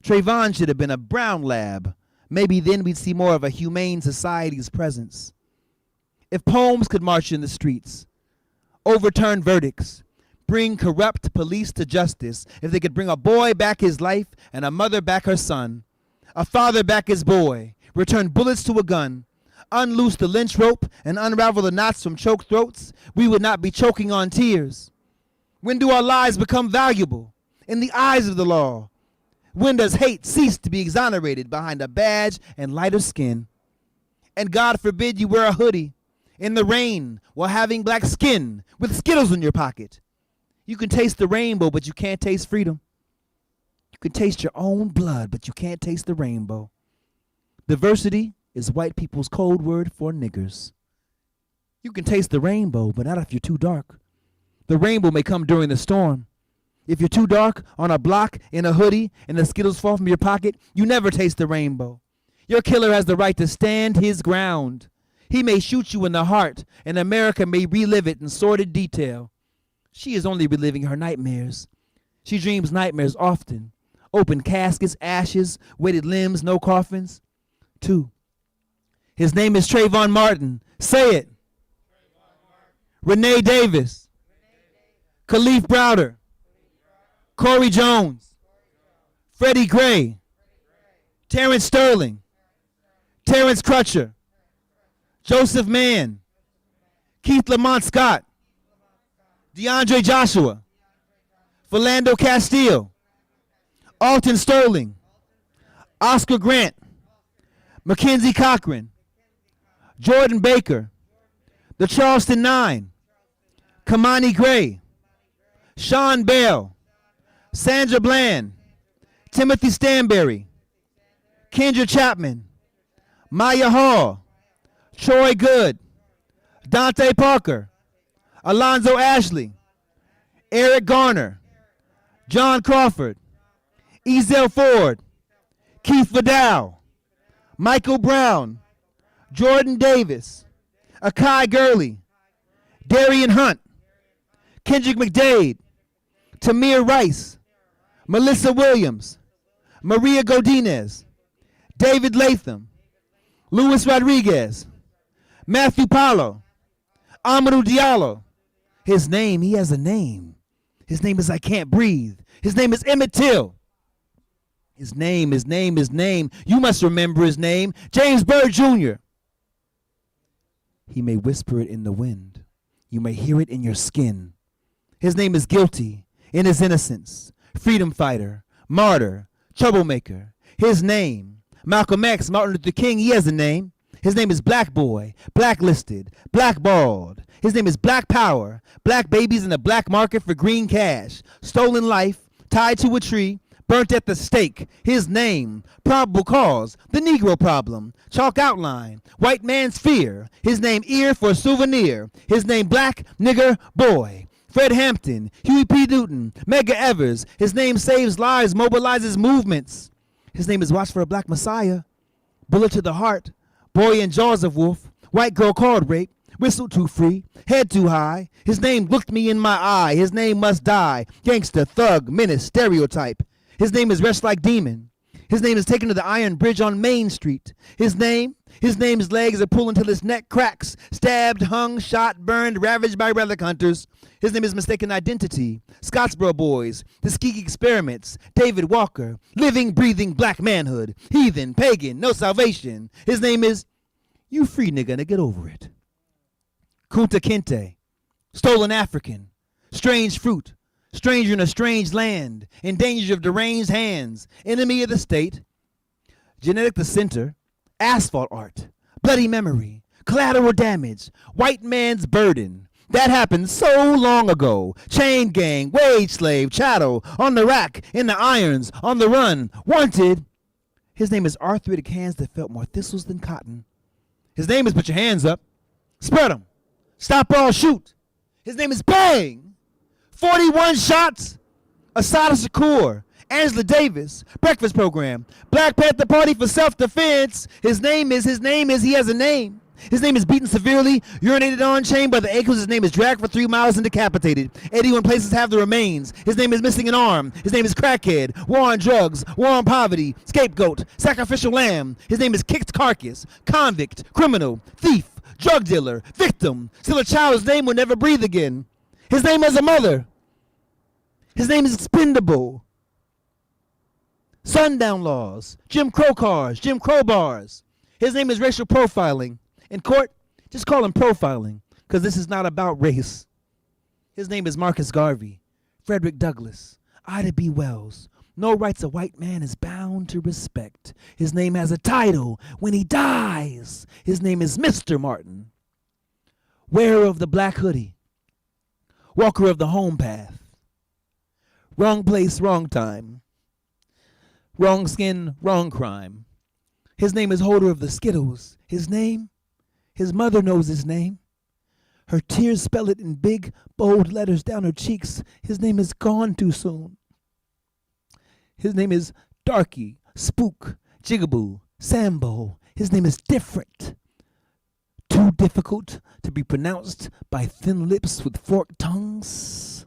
Trayvon should have been a brown lab. Maybe then we'd see more of a humane society's presence. If poems could march in the streets, overturn verdicts, bring corrupt police to justice, if they could bring a boy back his life and a mother back her son, a father back his boy, return bullets to a gun, unloose the lynch rope and unravel the knots from choked throats, we would not be choking on tears. When do our lives become valuable in the eyes of the law? When does hate cease to be exonerated behind a badge and lighter skin? And God forbid you wear a hoodie in the rain while having black skin with Skittles in your pocket. You can taste the rainbow, but you can't taste freedom. You can taste your own blood, but you can't taste the rainbow. Diversity is white people's code word for niggers. You can taste the rainbow, but not if you're too dark. The rainbow may come during the storm. If you're too dark on a block in a hoodie and the Skittles fall from your pocket, you never taste the rainbow. Your killer has the right to stand his ground. He may shoot you in the heart, and America may relive it in sordid detail. She is only reliving her nightmares. She dreams nightmares often. Open caskets, ashes, weighted limbs, no coffins. 2. His name is Trayvon Martin. Say it. Renee Davis. Khalif Browder. Corey Jones. Freddie Gray. Terrence Sterling. Terrence Crutcher. Joseph Mann. Keith Lamont Scott. DeAndre Joshua. Philando Castile. Alton Sterling. Oscar Grant. Mackenzie Cochran. Jordan Baker. The Charleston Nine. Kamani Gray. Sean Bell. Sandra Bland. Timothy Stanberry. Kendra Chapman. Maya Hall. Troy Good. Dante Parker. Alonzo Ashley. Eric Garner. John Crawford. Ezel Ford. Keith Vidal. Michael Brown. Jordan Davis. Akai Gurley. Darian Hunt. Kendrick McDade. Tamir Rice. Melissa Williams. Maria Godinez. David Latham. Luis Rodriguez. Matthew Paulo. Amadou Diallo. His name, he has a name. His name is I Can't Breathe. His name is Emmett Till. His name. You must remember his name. James Byrd Jr. He may whisper it in the wind. You may hear it in your skin. His name is Guilty in his innocence. Freedom fighter, martyr, troublemaker. His name, Malcolm X, Martin Luther King, he has a name. His name is Black Boy, Blacklisted, Blackballed. His name is Black Power, black babies in the black market for green cash. Stolen life, tied to a tree, burnt at the stake. His name, probable cause, the Negro problem, chalk outline, white man's fear. His name, ear for souvenir. His name, Black Nigger Boy. Fred Hampton, Huey P. Newton, Medgar Evers. His name saves lives, mobilizes movements. His name is Watch for a Black Messiah. Bullet to the heart, boy in jaws of wolf, white girl called rape, whistle too free, head too high. His name looked me in my eye. His name must die. Gangster, thug, menace, stereotype. His name is Rest Like Demon. His name is taken to the Iron Bridge on Main Street. His name's legs are pulled until his neck cracks. Stabbed, hung, shot, burned, ravaged by relic hunters. His name is Mistaken Identity, Scottsboro Boys, Tuskegee Experiments, David Walker, Living, Breathing Black Manhood, Heathen, Pagan, No Salvation. His name is You Free Nigga, now get over it. Kunta Kinte, Stolen African, Strange Fruit, Stranger in a Strange Land, In Danger of Deranged Hands, Enemy of the State, Genetic the Center, Asphalt Art, Bloody Memory, Collateral Damage, White Man's Burden. That happened so long ago. Chain Gang, Wage Slave, Chattel, On the Rack, In the Irons, On the Run, Wanted. His name is Arthritic Hands That Felt More Thistles Than Cotton. His name is Put Your Hands Up, Spread 'em, Stop All Shoot. His name is Bang. 41 Shots, Asada Shakur, Angela Davis, Breakfast Program, Black Panther Party for Self-Defense. His name is, he has a name. His name is Beaten Severely, Urinated on, Chained by the Ankles. His name is Dragged for 3 miles and Decapitated. 81 places have the remains. His name is Missing an Arm. His name is Crackhead, War on Drugs, War on Poverty, Scapegoat, Sacrificial Lamb. His name is Kicked Carcass, Convict, Criminal, Thief, Drug Dealer, Victim. Still a child whose name will never breathe again. His name has a mother. His name is Expendable. Sundown Laws, Jim Crow Cars, Jim Crow Bars. His name is Racial Profiling. In court, just call him profiling, because this is not about race. His name is Marcus Garvey, Frederick Douglass, Ida B. Wells. No rights a white man is bound to respect. His name has a title when he dies. His name is Mr. Martin. Wearer of the black hoodie, walker of the home path. Wrong place, wrong time. Wrong skin, wrong crime. His name is holder of the Skittles. His mother knows his name. Her tears spell it in big, bold letters down her cheeks. His name is Gone Too Soon. His name is Darky, Spook, Jigaboo, Sambo. His name is Different. Too difficult to be pronounced by thin lips with forked tongues.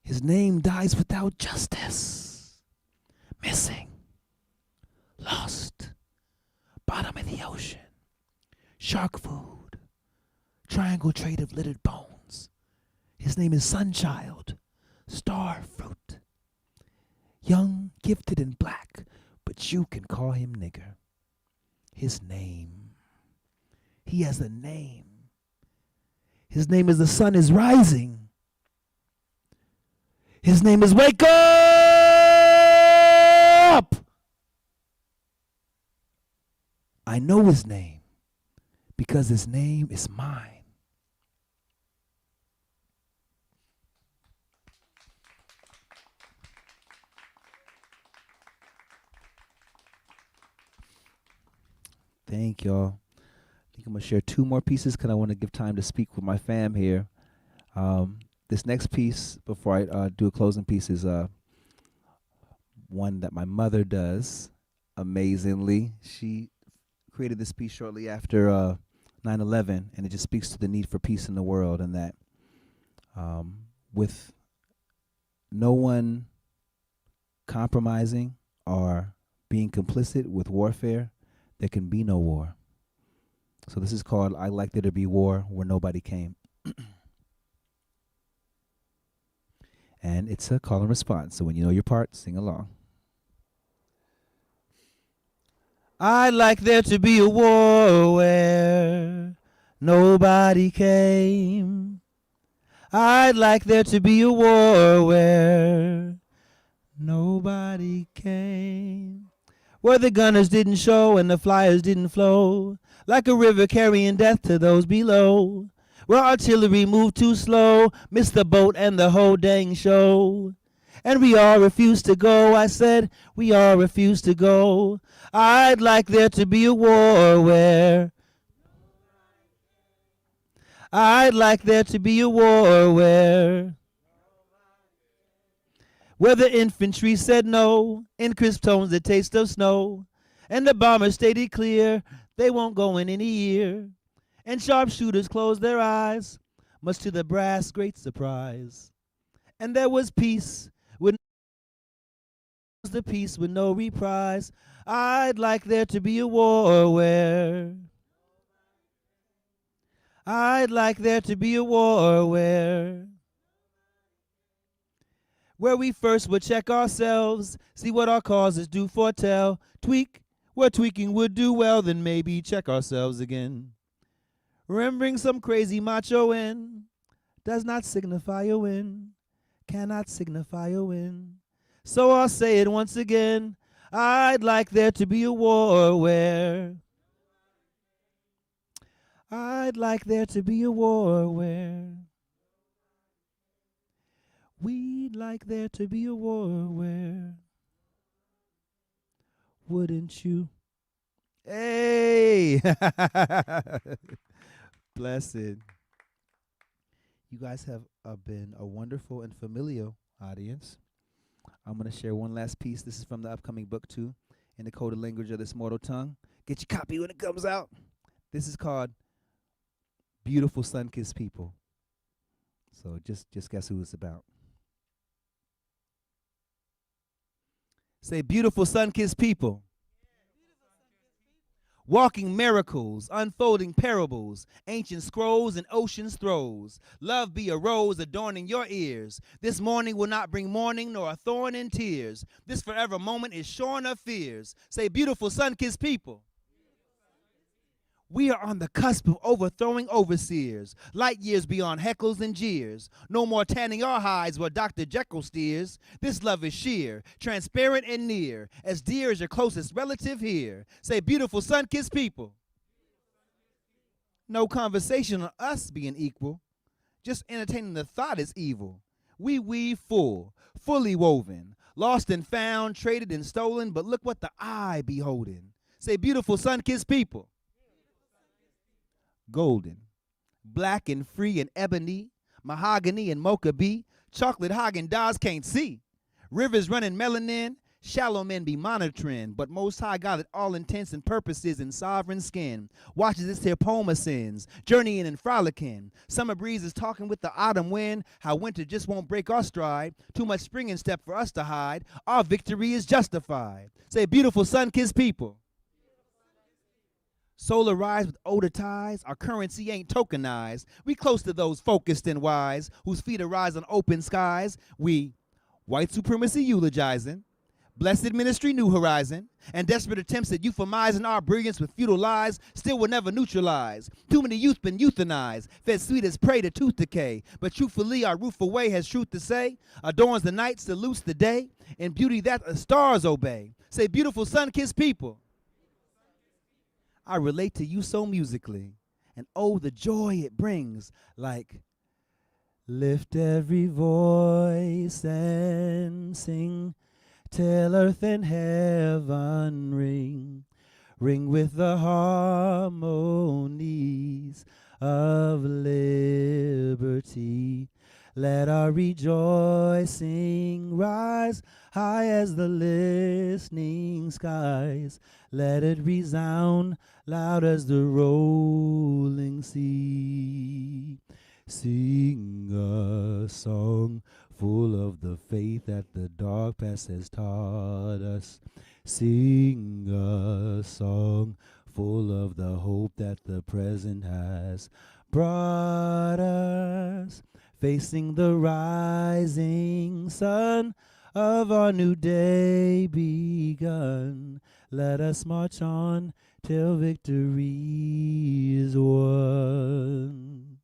His name dies without justice. Missing. Lost. Bottom of the ocean. Shark food. Triangle trade of littered bones. His name is Sunchild. Star fruit. Young, gifted, and black, but you can call him nigger. His name. He has a name. His name is The Sun is Rising. His name is Wake Up! I know his name because his name is mine. Thank y'all. I think I'm going to share 2 more pieces because I want to give time to speak with my fam here. This next piece, before I do a closing piece, is one that my mother does amazingly. She created this piece shortly after 9/11, and it just speaks to the need for peace in the world, and that with no one compromising or being complicit with warfare, there can be no war. So this is called I Like There to Be War Where Nobody Came. And it's a call and response. So when you know your part, sing along. I'd like there to be a war where nobody came. I'd like there to be a war where nobody came. Where the gunners didn't show and the flyers didn't flow like a river carrying death to those below. Where artillery moved too slow, missed the boat and the whole dang show. And we all refused to go, I said, we all refused to go. I'd like there to be a war where I'd like there to be a war where the infantry said no, in crisp tones the taste of snow, and the bombers stated clear, they won't go in any year. And sharpshooters closed their eyes, much to the brass' great surprise. And there was peace when a peace with no reprise. I'd like there to be a war I'd like there to be a war where we first would check ourselves, see what our causes do foretell, tweak where tweaking would do well, then maybe check ourselves again. Remembering some crazy macho in does not signify a win, cannot signify a win. So I'll say it once again, I'd like there to be a war I'd like there to be a war we'd like there to be a war wouldn't you? Hey! Blessed. You guys have been a wonderful and familiar audience. I'm going to share one last piece. This is from the upcoming book, too, In the Coded Language of This Mortal Tongue. Get your copy when it comes out. This is called Beautiful Sun-Kissed People. So just guess who it's about. Say, beautiful sun-kissed people. Walking miracles, unfolding parables, ancient scrolls and ocean's throes. Love be a rose adorning your ears. This morning will not bring mourning nor a thorn in tears. This forever moment is shorn of fears. Say, beautiful sun-kissed people. We are on the cusp of overthrowing overseers, light years beyond heckles and jeers. No more tanning our hides where Dr. Jekyll steers. This love is sheer, transparent and near, as dear as your closest relative here. Say, beautiful sun-kissed people. No conversation on us being equal. Just entertaining the thought is evil. We weave full, fully woven, lost and found, traded and stolen, but look what the eye beholding. Say, beautiful sun-kissed people. Golden, black and free and ebony, mahogany and mocha bee, chocolate Haagen-Dazs can't see. Rivers running melanin, shallow men be monitoring, but Most High God at all intents and purposes in sovereign skin watches this here poem of sins, journeying and frolicking. Summer breezes talking with the autumn wind, how winter just won't break our stride. Too much spring in step for us to hide. Our victory is justified. Say, beautiful sun-kissed people. Solar rise with older ties, our currency ain't tokenized. We close to those focused and wise, whose feet arise on open skies. We, white supremacy eulogizing, blessed ministry new horizon, and desperate attempts at euphemizing our brilliance with futile lies, still will never neutralize. Too many youth been euthanized, fed sweet as prey to tooth decay. But truthfully our rueful way has truth to say, adorns the night, salutes the day, in beauty that the stars obey. Say, beautiful sun-kissed people. I relate to you so musically, and oh, the joy it brings, like, lift every voice and sing, till earth and heaven ring, ring with the harmonies of liberty. Let our rejoicing rise high as the listening skies. Let it resound loud as the rolling sea. Sing a song full of the faith that the dark past has taught us. Sing a song full of the hope that the present has brought us. Facing the rising sun of our new day begun. Let us march on till victory is won.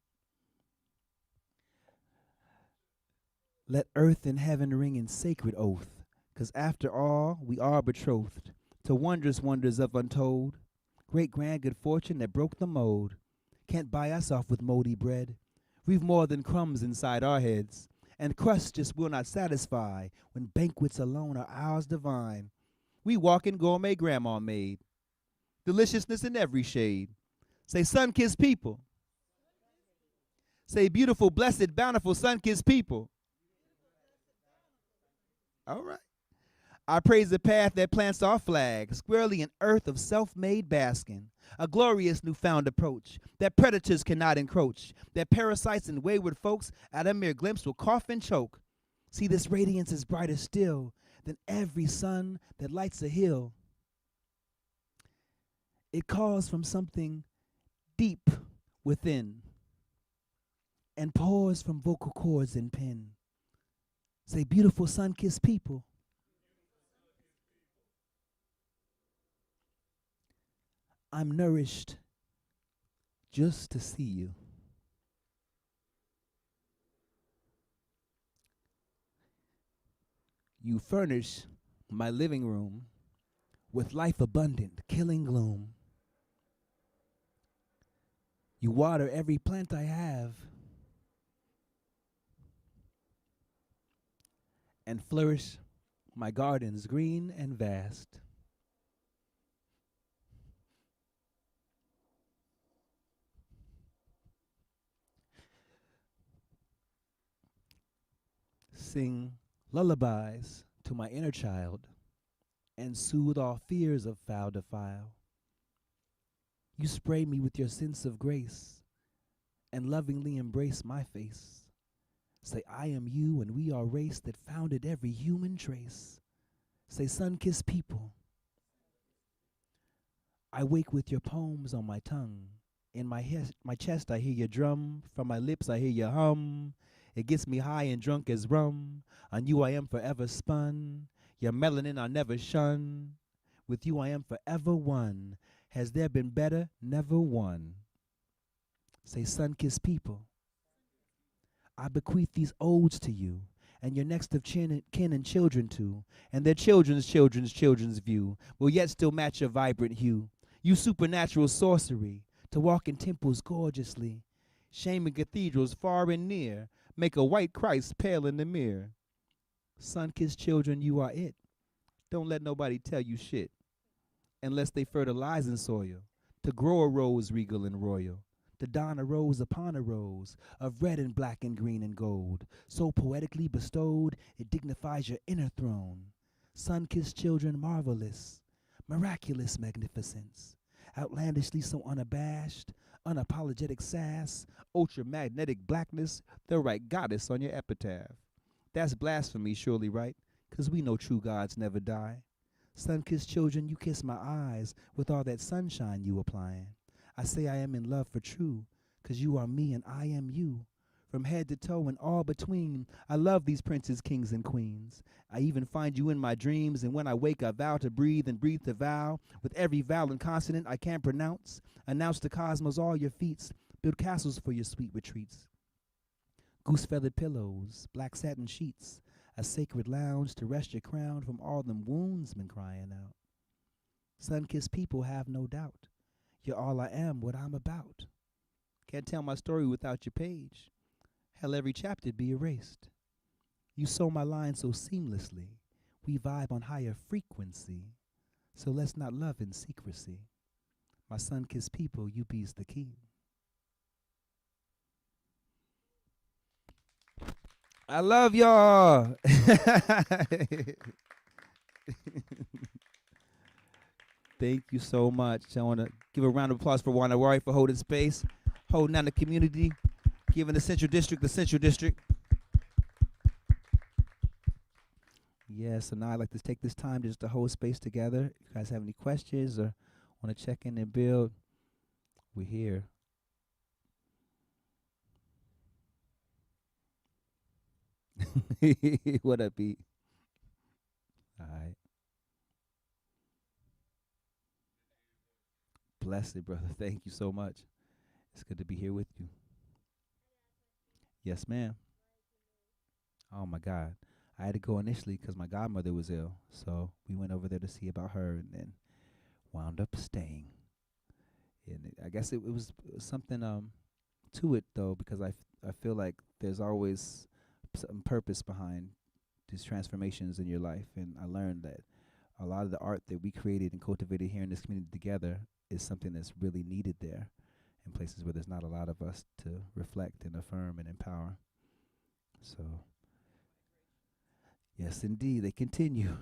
Let earth and heaven ring in sacred oath, 'cause after all we are betrothed to wondrous wonders of untold. Great grand good fortune that broke the mold. Can't buy us off with moldy bread. We've more than crumbs inside our heads, and crust just will not satisfy when banquets alone are ours divine. We walk in gourmet grandma made, deliciousness in every shade. Say, sun-kissed people. Say, beautiful, blessed, bountiful, sun-kissed people. All right. I praise the path that plants our flag, squarely in earth of self-made basking. A glorious newfound approach that predators cannot encroach, that parasites and wayward folks at a mere glimpse will cough and choke. See, this radiance is brighter still than every sun that lights a hill. It calls from something deep within and pours from vocal cords and pen. Say, beautiful sun-kissed people, I'm nourished just to see you. You furnish my living room with life abundant, killing gloom. You water every plant I have and flourish my gardens green and vast. Sing lullabies to my inner child and soothe all fears of foul defile. You spray me with your sense of grace and lovingly embrace my face. Say, I am you and we are race that founded every human trace. Say, sun-kissed people, I wake with your poems on my tongue. In my chest I hear your drum. From my lips I hear your hum. It gets me high and drunk as rum. On you I am forever spun. Your melanin I'll never shun. With you I am forever one. Has there been better? Never one. Say, sun-kissed people, I bequeath these odes to you, and your next of kin and children too, and their children's children's children's view will yet still match your vibrant hue. You supernatural sorcery, to walk in temples gorgeously, shaming cathedrals far and near, make a white Christ pale in the mirror. Sun-kissed children, you are it. Don't let nobody tell you shit, unless they fertilize in soil, to grow a rose regal and royal, to don a rose upon a rose, of red and black and green and gold, so poetically bestowed, it dignifies your inner throne. Sun-kissed children marvelous, miraculous magnificence, outlandishly so unabashed, unapologetic sass, ultramagnetic blackness, the right goddess on your epitaph. That's blasphemy, surely, right? 'Cause we know true gods never die. Sun-kissed children, you kiss my eyes with all that sunshine you applying. I say I am in love for true, 'cause you are me and I am you. From head to toe and all between, I love these princes, kings, and queens. I even find you in my dreams, and when I wake I vow to breathe and breathe to vow. With every vowel and consonant I can pronounce, announce to cosmos all your feats, build castles for your sweet retreats. Goose-feathered pillows, black satin sheets, a sacred lounge to rest your crown from all them wounds been crying out. Sun-kissed people have no doubt, you're all I am, what I'm about. Can't tell my story without your page. Hell, every chapter'd be erased. You sew my lines so seamlessly. We vibe on higher frequency. So let's not love in secrecy. My sun-kissed people, you be's the key. I love y'all. Thank you so much. I want to give a round of applause for Wanawari for holding space, holding down the community, giving the Central District the Central District. Yeah, so now I'd like to take this time just to hold space together. If you guys have any questions or want to check in and build, we're here. What up, Pete? All right. Blessed, brother. Thank you so much. It's good to be here with you. Yes, ma'am. Oh, my God. I had to go initially because my godmother was ill. So we went over there to see about her and then wound up staying. And I guess it was something to it, though, because I feel like there's always some purpose behind these transformations in your life. And I learned that a lot of the art that we created and cultivated here in this community together is something that's really needed there in places where there's not a lot of us to reflect and affirm and empower. So, yes, indeed, they continue.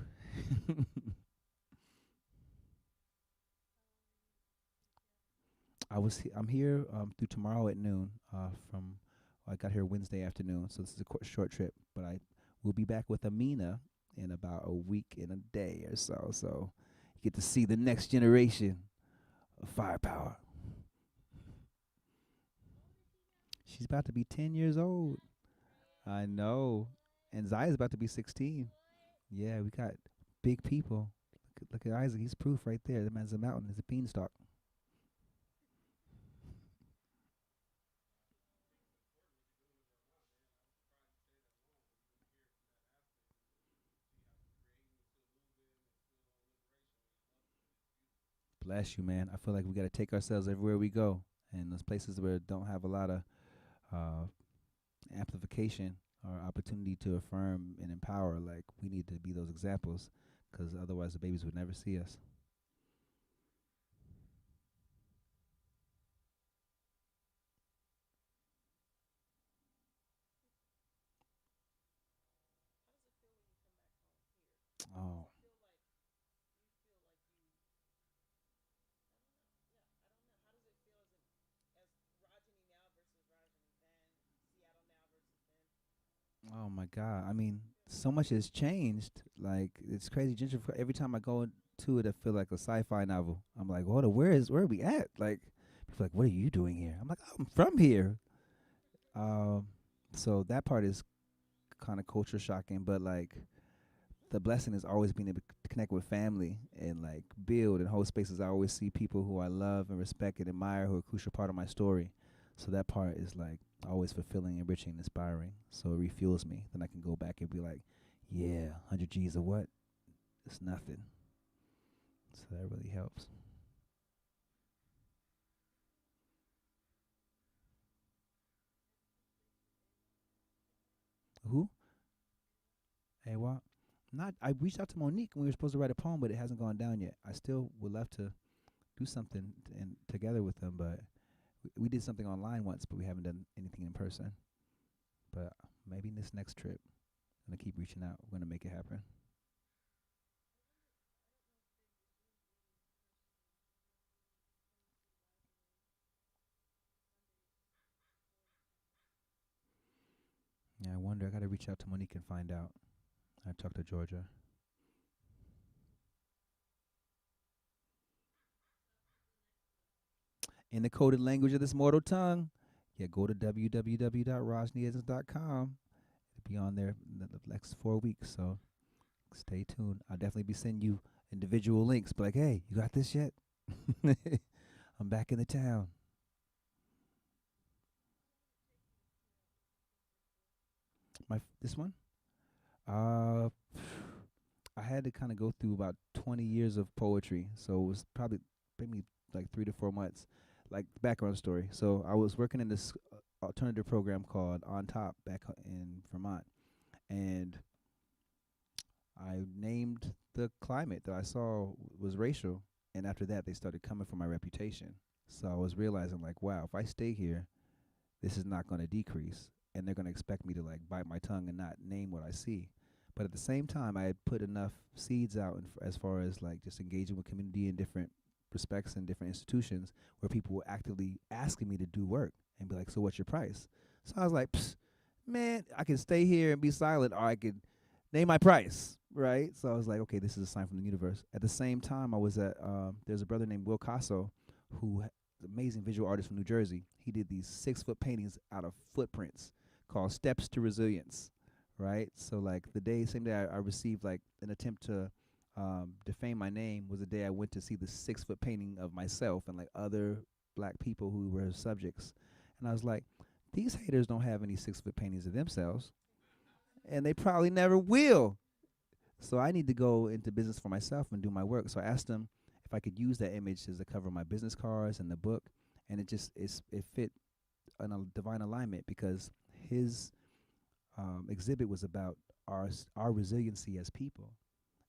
I'm here through tomorrow at noon. I got here Wednesday afternoon, so this is a short trip. But I will be back with Amina in about a week and a day or so. So you get to see the next generation of firepower. She's about to be 10 years old. I know. And Zaya's about to be 16. Yeah, we got big people. Look at Isaac. He's proof right there. The man's a mountain. He's a beanstalk. Bless you, man. I feel like we got to take ourselves everywhere we go. And those places where don't have a lot of uh, amplification or opportunity to affirm and empower, like we need to be those examples because otherwise the babies would never see us. Oh, oh my God. I mean, so much has changed. Like it's crazy. Every time I go to it, I feel like a sci-fi novel. I'm like, what? Where are we at? Like, people are like, what are you doing here? I'm like, I'm from here. Um, so that part is kind of culture shocking, but like the blessing is always being able to connect with family and like build and hold spaces. I always see people who I love and respect and admire who are a crucial part of my story. So that part is like always fulfilling, enriching, inspiring. So it refuels me. Then I can go back and be like, yeah, 100 G's of what? It's nothing. So that really helps. Who? Hey, what? Not. I reached out to Monique and we were supposed to write a poem, but it hasn't gone down yet. I still would love to do something together with them, but we did something online once, but we haven't done anything in person. But maybe this next trip, I'm gonna keep reaching out. We're gonna make it happen. Yeah, I wonder. I gotta reach out to Monique and find out. I talked to Georgia. In the coded language of this mortal tongue, yeah, go to www.rajnieeddins.com. It'll be on there in the next 4 weeks. So stay tuned. I'll definitely be sending you individual links. But like, hey, you got this yet? I'm back in the town. This one. Uh, I had to kind of go through about 20 years of poetry, so it was probably maybe like 3 to 4 months. Like background story. So I was working in this alternative program called On Top back in Vermont, and I named the climate that I saw was racial. And after that, they started coming for my reputation. So I was realizing like, wow, if I stay here, this is not going to decrease, and they're going to expect me to like bite my tongue and not name what I see. But at the same time, I had put enough seeds out as far as like just engaging with community in different respects and different institutions where people were actively asking me to do work and be like, "So what's your price?" So I was like, Psst, "Man, I can stay here and be silent, or I could name my price." Right? So I was like, "Okay, this is a sign from the universe." At the same time, I was at there's a brother named Will Casso who amazing visual artist from New Jersey. He did these 6 foot paintings out of footprints called Steps to Resilience, right? So like same day I received like an attempt to defame my name was the day I went to see the 6 foot painting of myself and like other black people who were subjects. And I was like, these haters don't have any 6 foot paintings of themselves, and they probably never will. So I need to go into business for myself and do my work. So I asked him if I could use that image as the cover of my business cards and the book, and it fit in a divine alignment because his exhibit was about our resiliency as people,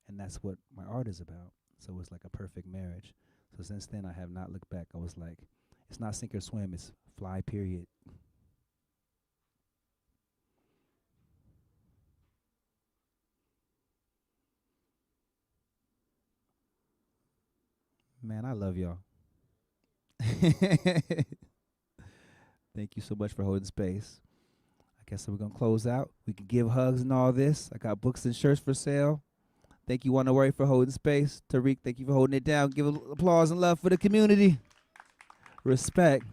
and that's what my art is about. So it was like a perfect marriage. So since then, I have not looked back. I was like, it's not sink or swim; it's fly. Period. Man, I love y'all. Thank you so much for holding space. I Guess we're going to close out. We can give hugs and all this. I got books and shirts for sale. Thank you, Wanna Worry, for holding space. Tariq, thank you for holding it down. Give applause and love for the community. Respect.